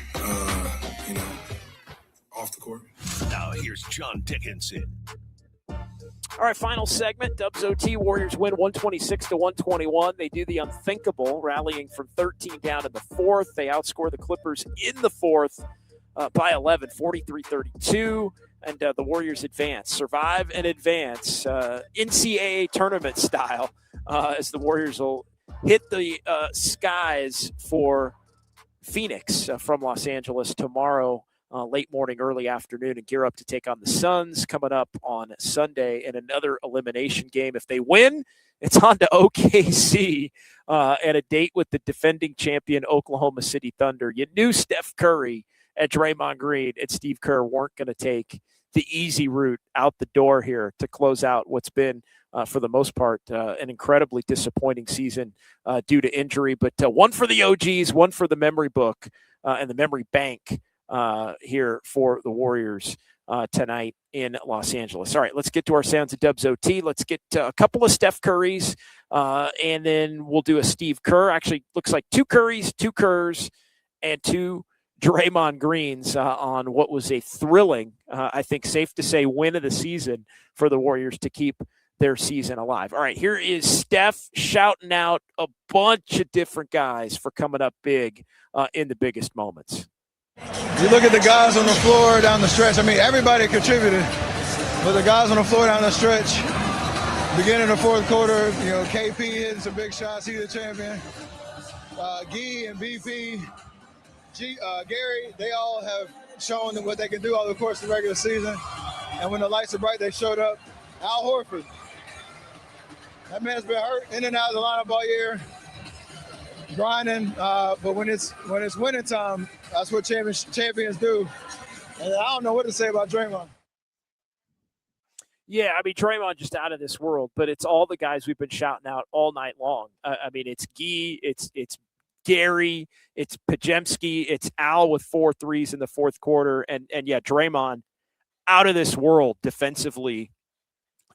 off the court. Now here's John Dickinson. All right, final segment. Dubs OT. Warriors win 126-121. They do the unthinkable, rallying from 13 down in the fourth. They outscore the Clippers in the fourth by 11, 43-32. And the Warriors advance, survive and advance, NCAA tournament style, as the Warriors will hit the skies for Phoenix from Los Angeles tomorrow. Late morning, early afternoon, and gear up to take on the Suns coming up on Sunday in another elimination game. If they win, it's on to OKC and a date with the defending champion Oklahoma City Thunder. You knew Steph Curry and Draymond Green and Steve Kerr weren't going to take the easy route out the door here to close out what's been, for the most part, an incredibly disappointing season due to injury. But one for the OGs, one for the memory book and the memory bank here for the Warriors tonight in Los Angeles. All right, let's get to our Sounds of Dubs OT. Let's get a couple of Steph Currys, and then we'll do a Steve Kerr. Actually, looks like two Currys, two Kerrs, and two Draymond Greens on what was a thrilling, I think safe to say, win of the season for the Warriors to keep their season alive. All right, here is Steph shouting out a bunch of different guys for coming up big in the biggest moments. You look at the guys on the floor down the stretch. I mean, everybody contributed, but the guys on the floor down the stretch, beginning of the fourth quarter, KP hitting some big shots. He's the champion. Gee and BP, Gary, they all have shown what they can do over the course of the regular season. And when the lights are bright, they showed up. Al Horford, that man's been hurt in and out of the lineup all year, grinding. But when it's winning time, that's what champions do. And I don't know what to say about Draymond. Yeah, I mean, Draymond just out of this world, but it's all the guys we've been shouting out all night long. I mean, it's Gee, it's Gary, it's Pajemski, it's Al with 4 threes in the fourth quarter. And yeah, Draymond out of this world defensively.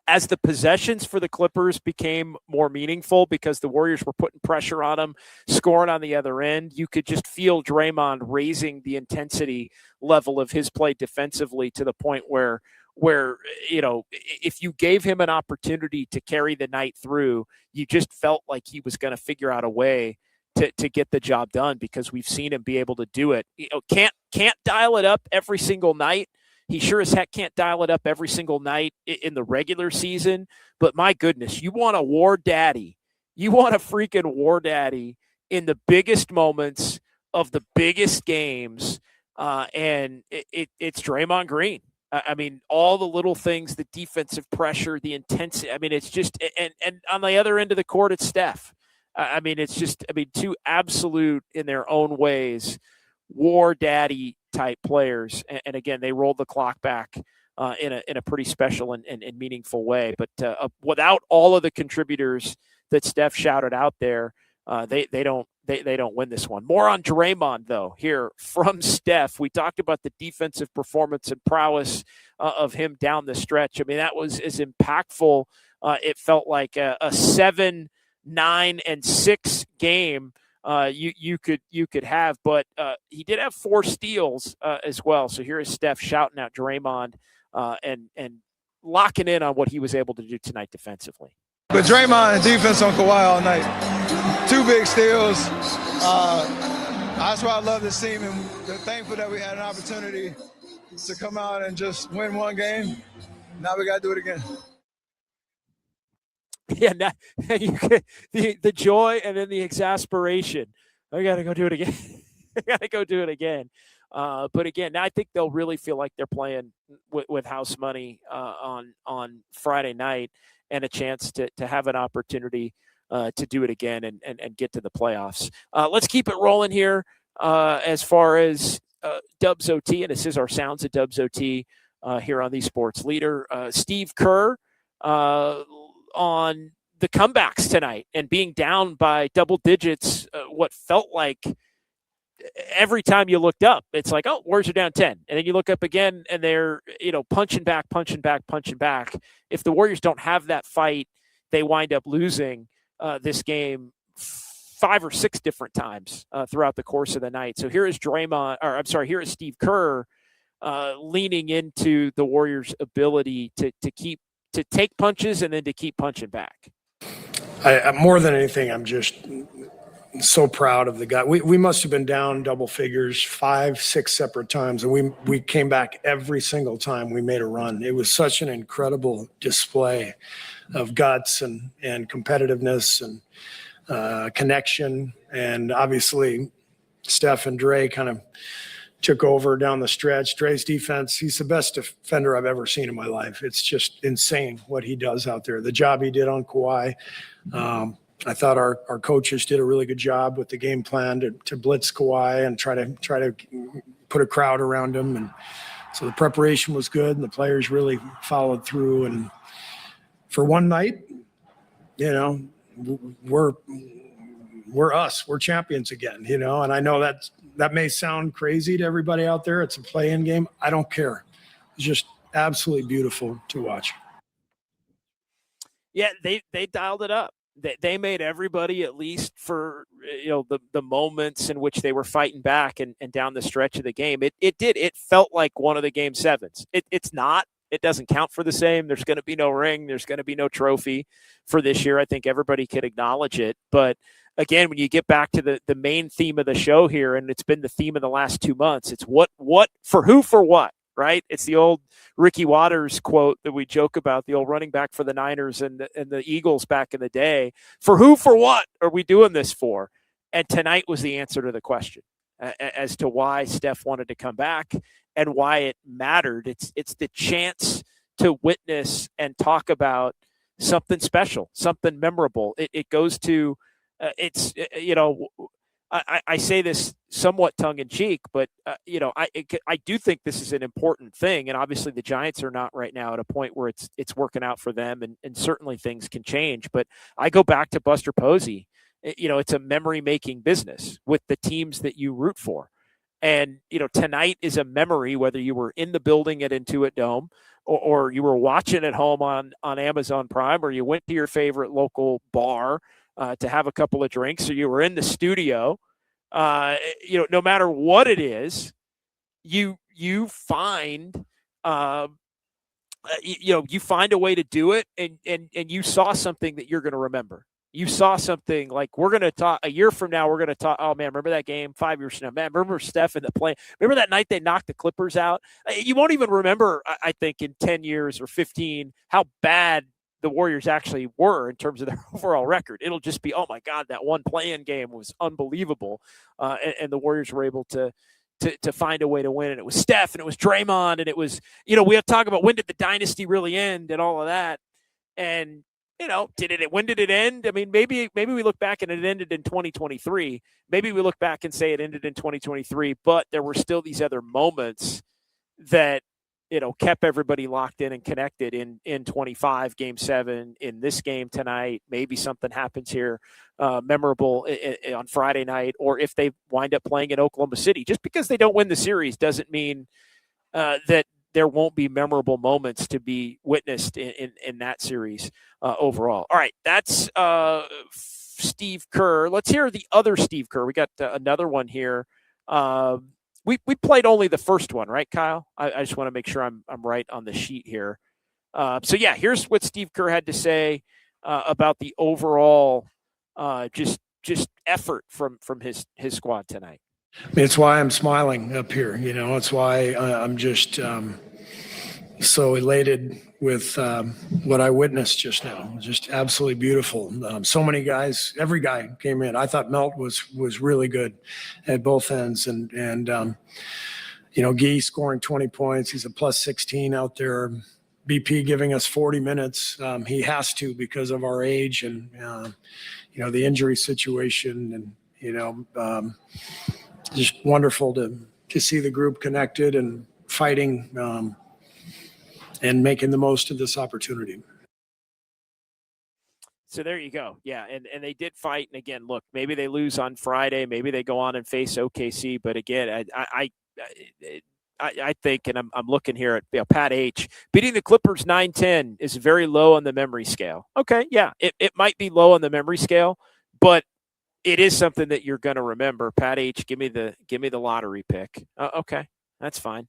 As the possessions for the Clippers became more meaningful because the Warriors were putting pressure on them, scoring on the other end, you could just feel Draymond raising the intensity level of his play defensively to the point where if you gave him an opportunity to carry the night through, you just felt like he was going to figure out a way to get the job done, because we've seen him be able to do it. Can't dial it up every single night. He sure as heck can't dial it up every single night in the regular season. But my goodness, you want a war daddy. You want a freaking war daddy in the biggest moments of the biggest games. And it's Draymond Green. I mean, all the little things, the defensive pressure, the intensity. I mean, it's just – and on the other end of the court, it's Steph. I mean, it's just – two absolute, in their own ways, war daddy type players. And again, they rolled the clock back in a pretty special and meaningful way. But without all of the contributors that Steph shouted out there, they don't win this one. More on Draymond, though, here from Steph. We talked about the defensive performance and prowess of him down the stretch. I mean, that was as impactful. It felt like a 7, 9, and 6 game you could have, but he did have 4 steals as well. So here is Steph shouting out Draymond and locking in on what he was able to do tonight defensively. But Draymond defense on Kawhi all night. 2 big steals. That's why I love this team, and they're thankful that we had an opportunity to come out and just win one game. Now we got to do it again. Yeah, the joy and then the exasperation. I got to go do it again. But again, now I think they'll really feel like they're playing with house money on Friday night, and a chance to have an opportunity to do it again and get to the playoffs. Let's keep it rolling here as far as Dubs OT, and this is our Sounds of Dubs OT here on the Sports Leader. Steve Kerr on the comebacks tonight and being down by double digits, what felt like every time you looked up, it's like, oh, Warriors are down 10. And then you look up again and they're, punching back. If the Warriors don't have that fight, they wind up losing this game 5 or 6 different times throughout the course of the night. So here is Steve Kerr leaning into the Warriors' ability to take punches and then to keep punching back. I more than anything, I'm just so proud of the guy. We must have been down double figures 5, 6 separate times, and we came back every single time we made a run. It was such an incredible display of guts and competitiveness and connection. And obviously, Steph and Dre kind of took over down the stretch. Dre's defense, he's the best defender I've ever seen in my life. It's just insane what he does out there. The job he did on Kawhi. I thought our coaches did a really good job with the game plan to blitz Kawhi and try to put a crowd around him. And so the preparation was good and the players really followed through. And for one night, we're us. We're champions again, and I know that may sound crazy to everybody out there. It's a play-in game. I don't care. It's just absolutely beautiful to watch. Yeah, they dialed it up. They made everybody, at least for the moments in which they were fighting back and down the stretch of the game. It felt like one of the game 7s. It's not. It doesn't count for the same. There's going to be no ring. There's going to be no trophy for this year. I think everybody could acknowledge it. But again, when you get back to the main theme of the show here, and it's been the theme of the last 2 months, it's what for who for what, right? It's the old Ricky Waters quote that we joke about, the old running back for the Niners and the Eagles back in the day. For who for what are we doing this for? And tonight was the answer to the question as to why Steph wanted to come back and why it mattered. It's the chance to witness and talk about something special, something memorable. It goes to I say this somewhat tongue in cheek, but I do think this is an important thing. And obviously the Giants are not right now at a point where it's working out for them, and certainly things can change. But I go back to Buster Posey. It's a memory making business with the teams that you root for. And, tonight is a memory, whether you were in the building at Intuit Dome or you were watching at home on Amazon Prime, or you went to your favorite local bar to have a couple of drinks, or you were in the studio, no matter what it is, you find, you find a way to do it, and you saw something that you're going to remember. You saw something like, we're going to talk a year from now. We're going to talk. Oh man, remember that game 5 years from now? Man, remember Steph in the play? Remember that night they knocked the Clippers out? You won't even remember, I think, in 10 years or 15, how bad the Warriors actually were in terms of their overall record. It'll just be, oh my God, that one play-in game was unbelievable. And the Warriors were able to find a way to win. And it was Steph and it was Draymond. And it was, we have to talk about when did the dynasty really end and all of that. And, when did it end? I mean, maybe we look back and it ended in 2023. Maybe we look back and say it ended in 2023, but there were still these other moments that, kept everybody locked in and connected in 25, game 7, in this game tonight. Maybe something happens here memorable on Friday night, or if they wind up playing in Oklahoma City. Just because they don't win the series doesn't mean that there won't be memorable moments to be witnessed in that series overall. All right, that's Steve Kerr. Let's hear the other Steve Kerr. We got another one here. We played only the first one, right, Kyle? I just want to make sure I'm right on the sheet here. So yeah, here's what Steve Kerr had to say about the overall just effort from his squad tonight. I mean, it's why I'm smiling up here. It's why I'm just so elated with what I witnessed just now. Just absolutely beautiful. So many guys, every guy came in. I thought Melt was really good at both ends, and Gee scoring 20 points. He's a plus 16 out there. BP giving us 40 minutes. He has to because of our age and the injury situation, and just wonderful to see the group connected and fighting and making the most of this opportunity. So there you go. Yeah, and they did fight. And again, look, maybe they lose on Friday. Maybe they go on and face OKC. But again, I think, and I'm looking here at Pat H. Beating the Clippers 9-10 is very low on the memory scale. Okay, yeah, it might be low on the memory scale, but it is something that you're going to remember. Pat H, give me the lottery pick. Okay, that's fine.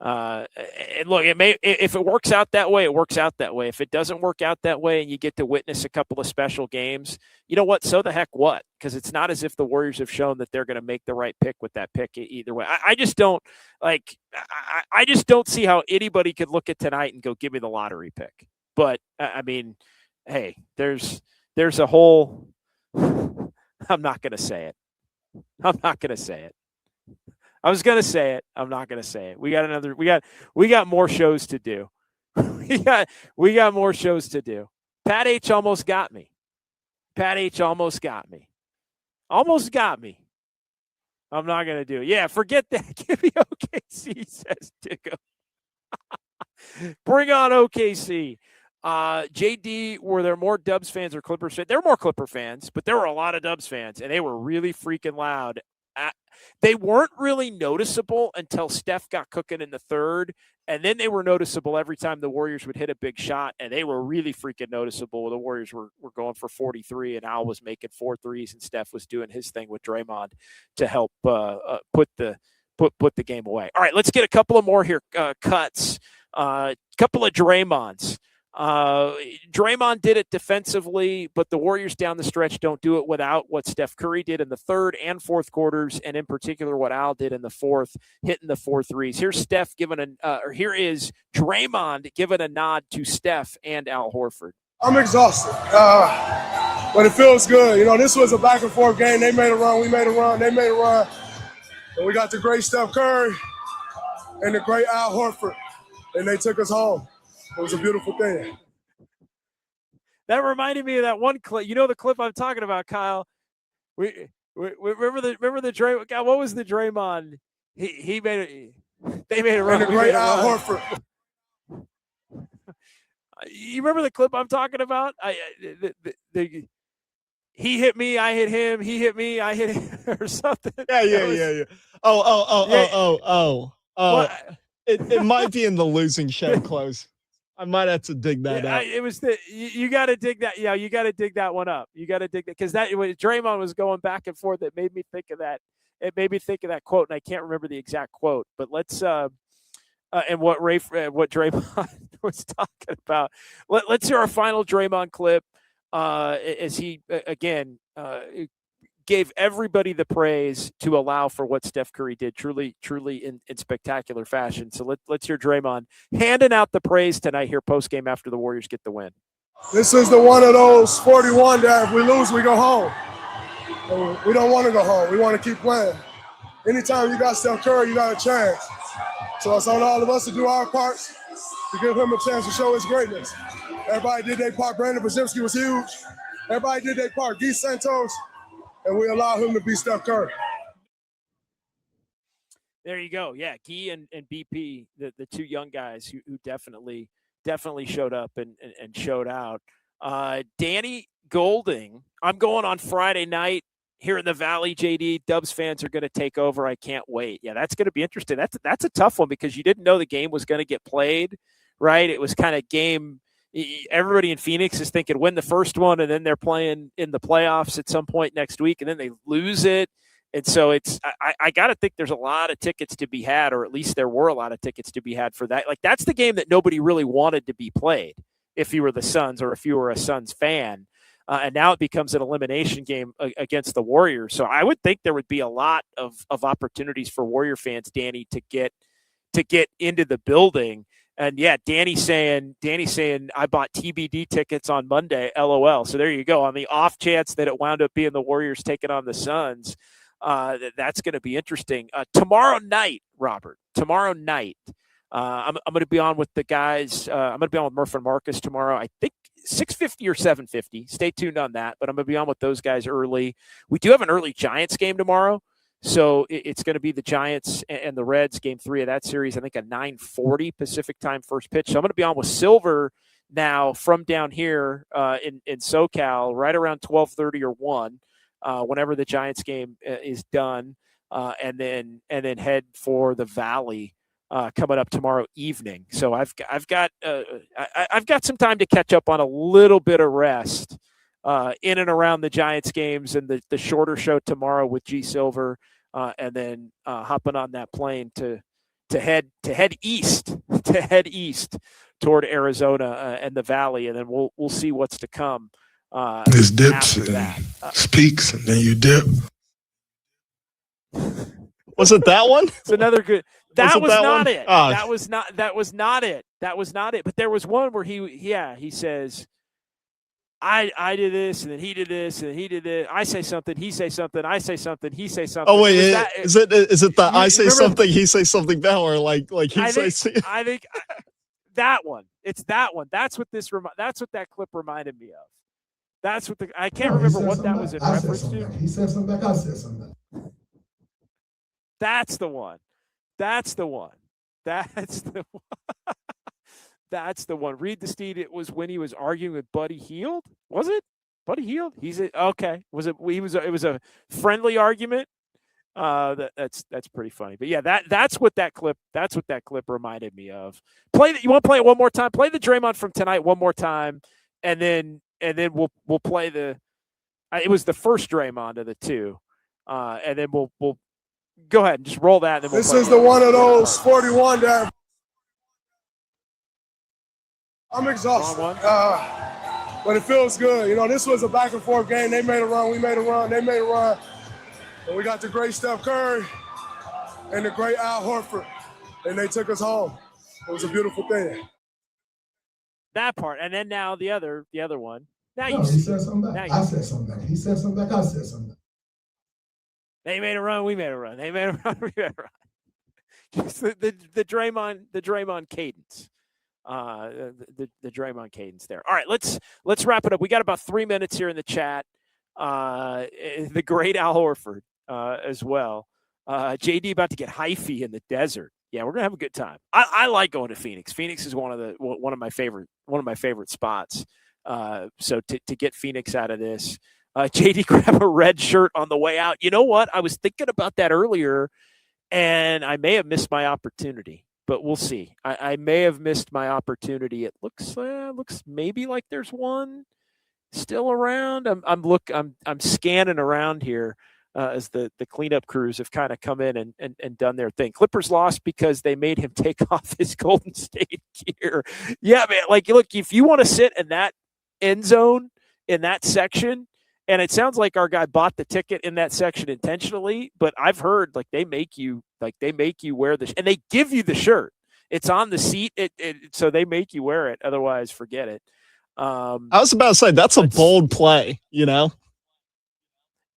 And look, if it works out that way, it works out that way. If it doesn't work out that way and you get to witness a couple of special games, you know what? So the heck what? Because it's not as if the Warriors have shown that they're going to make the right pick with that pick either way. I just don't I just don't see how anybody could look at tonight and go, give me the lottery pick. But I mean, hey, there's a whole, I'm not going to say it. I'm not going to say it. I was going to say it. I'm not going to say it. We got more shows to do. we got more shows to do. Pat H almost got me. Almost got me. I'm not going to do it. Yeah, forget that. Give me OKC, says Dicko. Bring on OKC. JD, were there more Dubs fans or Clippers fans? There were more Clipper fans, but there were a lot of Dubs fans, and they were really freaking loud. They weren't really noticeable until Steph got cooking in the third, and then they were noticeable every time the Warriors would hit a big shot, and they were really freaking noticeable. The Warriors were going for 43, and Al was making 4 threes, and Steph was doing his thing with Draymond to help put the game away. All right, let's get a couple of more here cuts. Couple of Draymonds. Draymond did it defensively, but the Warriors down the stretch don't do it without what Steph Curry did in the third and fourth quarters, and in particular what Al did in the fourth, hitting the 4 threes. Here's Steph giving here is Draymond giving a nod to Steph and Al Horford. I'm exhausted, but it feels good. You know, this was a back and forth game. They made a run, we made a run, they made a run, and we got the great Steph Curry and the great Al Horford, and they took us home. It was a beautiful thing. That reminded me of that one clip. You know the clip I'm talking about, Kyle. We remember the Draymond. God, what was the Draymond? He made it. They made a run. And the great Al Horford. You remember the clip I'm talking about? He hit me, I hit him. He hit me, I hit him, or something. Yeah. Oh. It might be in the losing shed close. I might have to dig that up. It was you got to dig that. Yeah, you got to dig that one up. You got to dig that because that when Draymond was going back and forth, it made me think of that. It made me think of that quote, and I can't remember the exact quote. But let's and what Draymond was talking about. Let's hear our final Draymond clip as he again gave everybody the praise to allow for what Steph Curry did, truly in spectacular fashion. So let's hear Draymond handing out the praise tonight here post-game after the Warriors get the win. This is the one of those 41 that if we lose, we go home. And we don't want to go home. We want to keep playing. Anytime you got Steph Curry, you got a chance. So it's on all of us to do our parts to give him a chance to show his greatness. Everybody did their part. Brandon Brzezinski was huge. Everybody did their part. Guy Santos. And we allow him to be Steph Curry. There you go. Yeah, Guy and BP, the two young guys who definitely showed up and showed out. Danny Golding, I'm going on Friday night here in the Valley, JD. Dubs fans are going to take over. I can't wait. Yeah, that's going to be interesting. That's a tough one because you didn't know the game was going to get played, right? It was kind of game. Everybody in Phoenix is thinking win the first one, and then they're playing in the playoffs at some point next week, and then they lose it. And so I got to think there's a lot of tickets to be had, or at least there were a lot of tickets to be had for that. Like, that's the game that nobody really wanted to be played if you were the Suns or if you were a Suns fan. And now it becomes an elimination game against the Warriors. So I would think there would be a lot of opportunities for Warrior fans, Danny, to get into the building. And yeah, Danny saying I bought TBD tickets on Monday, LOL. So there you go. On the off chance that it wound up being the Warriors taking on the Suns, that's going to be interesting. Tomorrow night, Robert. I'm going to be on with the guys. I'm going to be on with Murph and Marcus tomorrow. I think 6:50 or 7:50. Stay tuned on that. But I'm going to be on with those guys early. We do have an early Giants game tomorrow. So it's going to be the Giants and the Reds, game 3 of that series. I think a 9:40 Pacific time first pitch. So I'm going to be on with Silver now from down here in SoCal, right around 12:30 or 1, whenever the Giants game is done, and then head for the Valley coming up tomorrow evening. So I've got some time to catch up on a little bit of rest in and around the Giants games and the shorter show tomorrow with G Silver, and then hopping on that plane to head east toward Arizona and the Valley, and then we'll see what's to come. There's dips and peaks, and then you dip. Was it that one? It's another good. That was not it. Oh. That was not it. But there was one where he says, I did this, and then he did this, and he did it. I say something, he say something, I say something, he say something. Oh wait, is it the I say something, he say something now, or like he says? I think that one. It's that one. That's what that clip reminded me of. That's what I can't remember what that was in reference to. He said something back. I said something back. That's the one. That's the one. That's the one. Read the Steed. It was when he was arguing with Buddy Hield. Was it Buddy Hield? Okay. Was it? It was a friendly argument. That's pretty funny. But yeah, that's what that clip reminded me of. You want to play it one more time? Play the Draymond from tonight one more time, and then we'll play the. It was the first Draymond of the two, and then we'll go ahead and just roll that. And then this is the one of those 41 that I'm exhausted, but it feels good. You know, this was a back and forth game. They made a run, we made a run, they made a run, and we got the great Steph Curry and the great Al Horford, and they took us home. It was a beautiful thing. That part, and then now the other one. Now he said something back. I said something back. He said something back. I said something back. They made a run, we made a run. They made a run, we made a run. Just the Draymond cadence. The Draymond cadence there. All right, let's wrap it up. We got about 3 minutes here in the chat. The great Al Horford as well. JD about to get hyphy in the desert. Yeah, we're gonna have a good time. I like going to Phoenix. Phoenix is one of my favorite spots. So to get Phoenix out of this. JD grab a red shirt on the way out. You know what? I was thinking about that earlier, and I may have missed my opportunity, but we'll see. I may have missed my opportunity. It looks maybe like there's one still around. I'm scanning around here as the cleanup crews have kind of come in and done their thing. Clippers lost because they made him take off his Golden State gear. Yeah, man. Like, look, if you want to sit in that end zone in that section. And it sounds like our guy bought the ticket in that section intentionally, but I've heard they make you wear and they give you the shirt. It's on the seat. So they make you wear it. Otherwise, forget it. I was about to say that's a bold play, you know.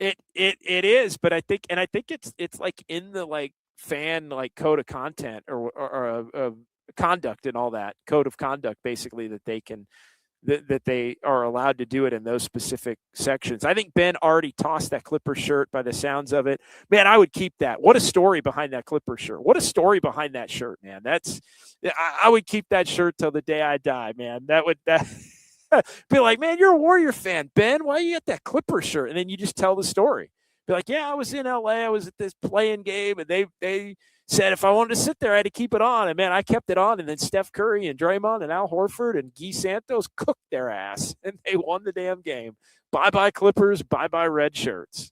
It is, but I think it's like in the fan code of content or conduct and all that code of conduct basically that they can. That they are allowed to do it in those specific sections. I think Ben already tossed that Clipper shirt by the sounds of it. Man, I would keep that. What a story behind that Clipper shirt. What a story behind that shirt, man. I would keep that shirt till the day I die, man. That be like, man, you're a Warrior fan, Ben. Why you get that Clipper shirt? And then you just tell the story. Be like, yeah, I was in LA. I was at this playing game, and they said if I wanted to sit there, I had to keep it on. And, man, I kept it on. And then Steph Curry and Draymond and Al Horford and Guy Santos cooked their ass, and they won the damn game. Bye-bye Clippers. Bye-bye red shirts.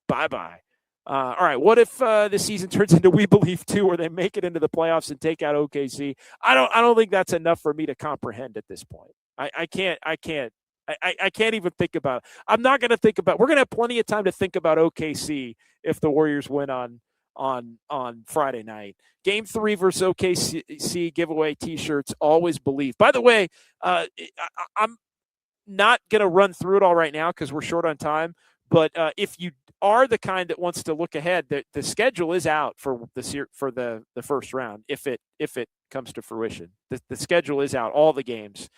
Bye-bye. All right, what if the season turns into We Believe 2 where they make it into the playoffs and take out OKC? I don't think that's enough for me to comprehend at this point. I can't even think about it. I'm not going to think about – we're going to have plenty of time to think about OKC if the Warriors win on Friday night. Game 3 versus OKC giveaway T-shirts. Always believe. By the way, I'm not going to run through it all right now because we're short on time. But if you are the kind that wants to look ahead, the schedule is out for the first round. If it comes to fruition, the schedule is out. All the games.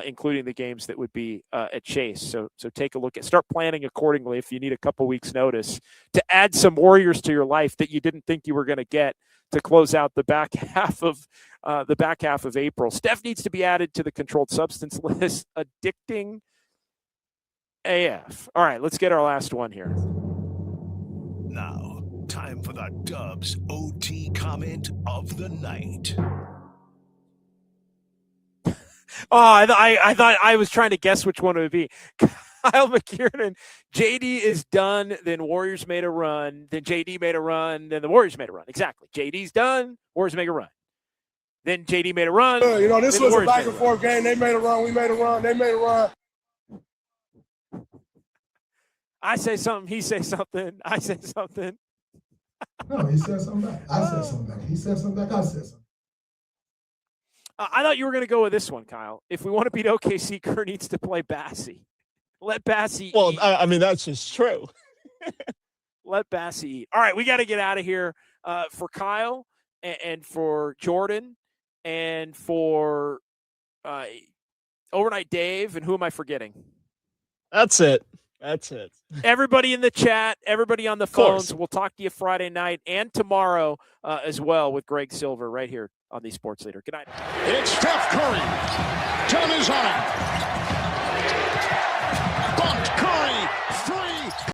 Including the games that would be at Chase. So take a look start planning accordingly if you need a couple weeks notice to add some Warriors to your life that you didn't think you were going to get to close out the back half of April. Steph needs to be added to the controlled substance list. Addicting AF. All right, let's get our last one here. Now, time for the Dubs OT comment of the night. I thought I was trying to guess which one it would be. Kyle McKiernan, JD is done, then Warriors made a run, then JD made a run, then the Warriors made a run. Exactly. JD's done, Warriors make a run. Then JD made a run. This was a back and forth game. They made a run, we made a run, they made a run. I say something, he says something, I say something. No, he said something back. I said something back. He said something back. I said something. I thought you were going to go with this one, Kyle. If we want to beat OKC, Kerr needs to play Bassie. Let Bassie eat. Well, I mean, that's just true. Let Bassie eat. All right, we got to get out of here. For Kyle and for Jordan and for Overnight Dave, and who am I forgetting? That's it. Everybody in the chat, everybody on the phones. We'll talk to you Friday night and tomorrow as well with Greg Silver right here on the Sports Leader. Good night. It's Steph Curry. 10 is on it. Bumped Curry.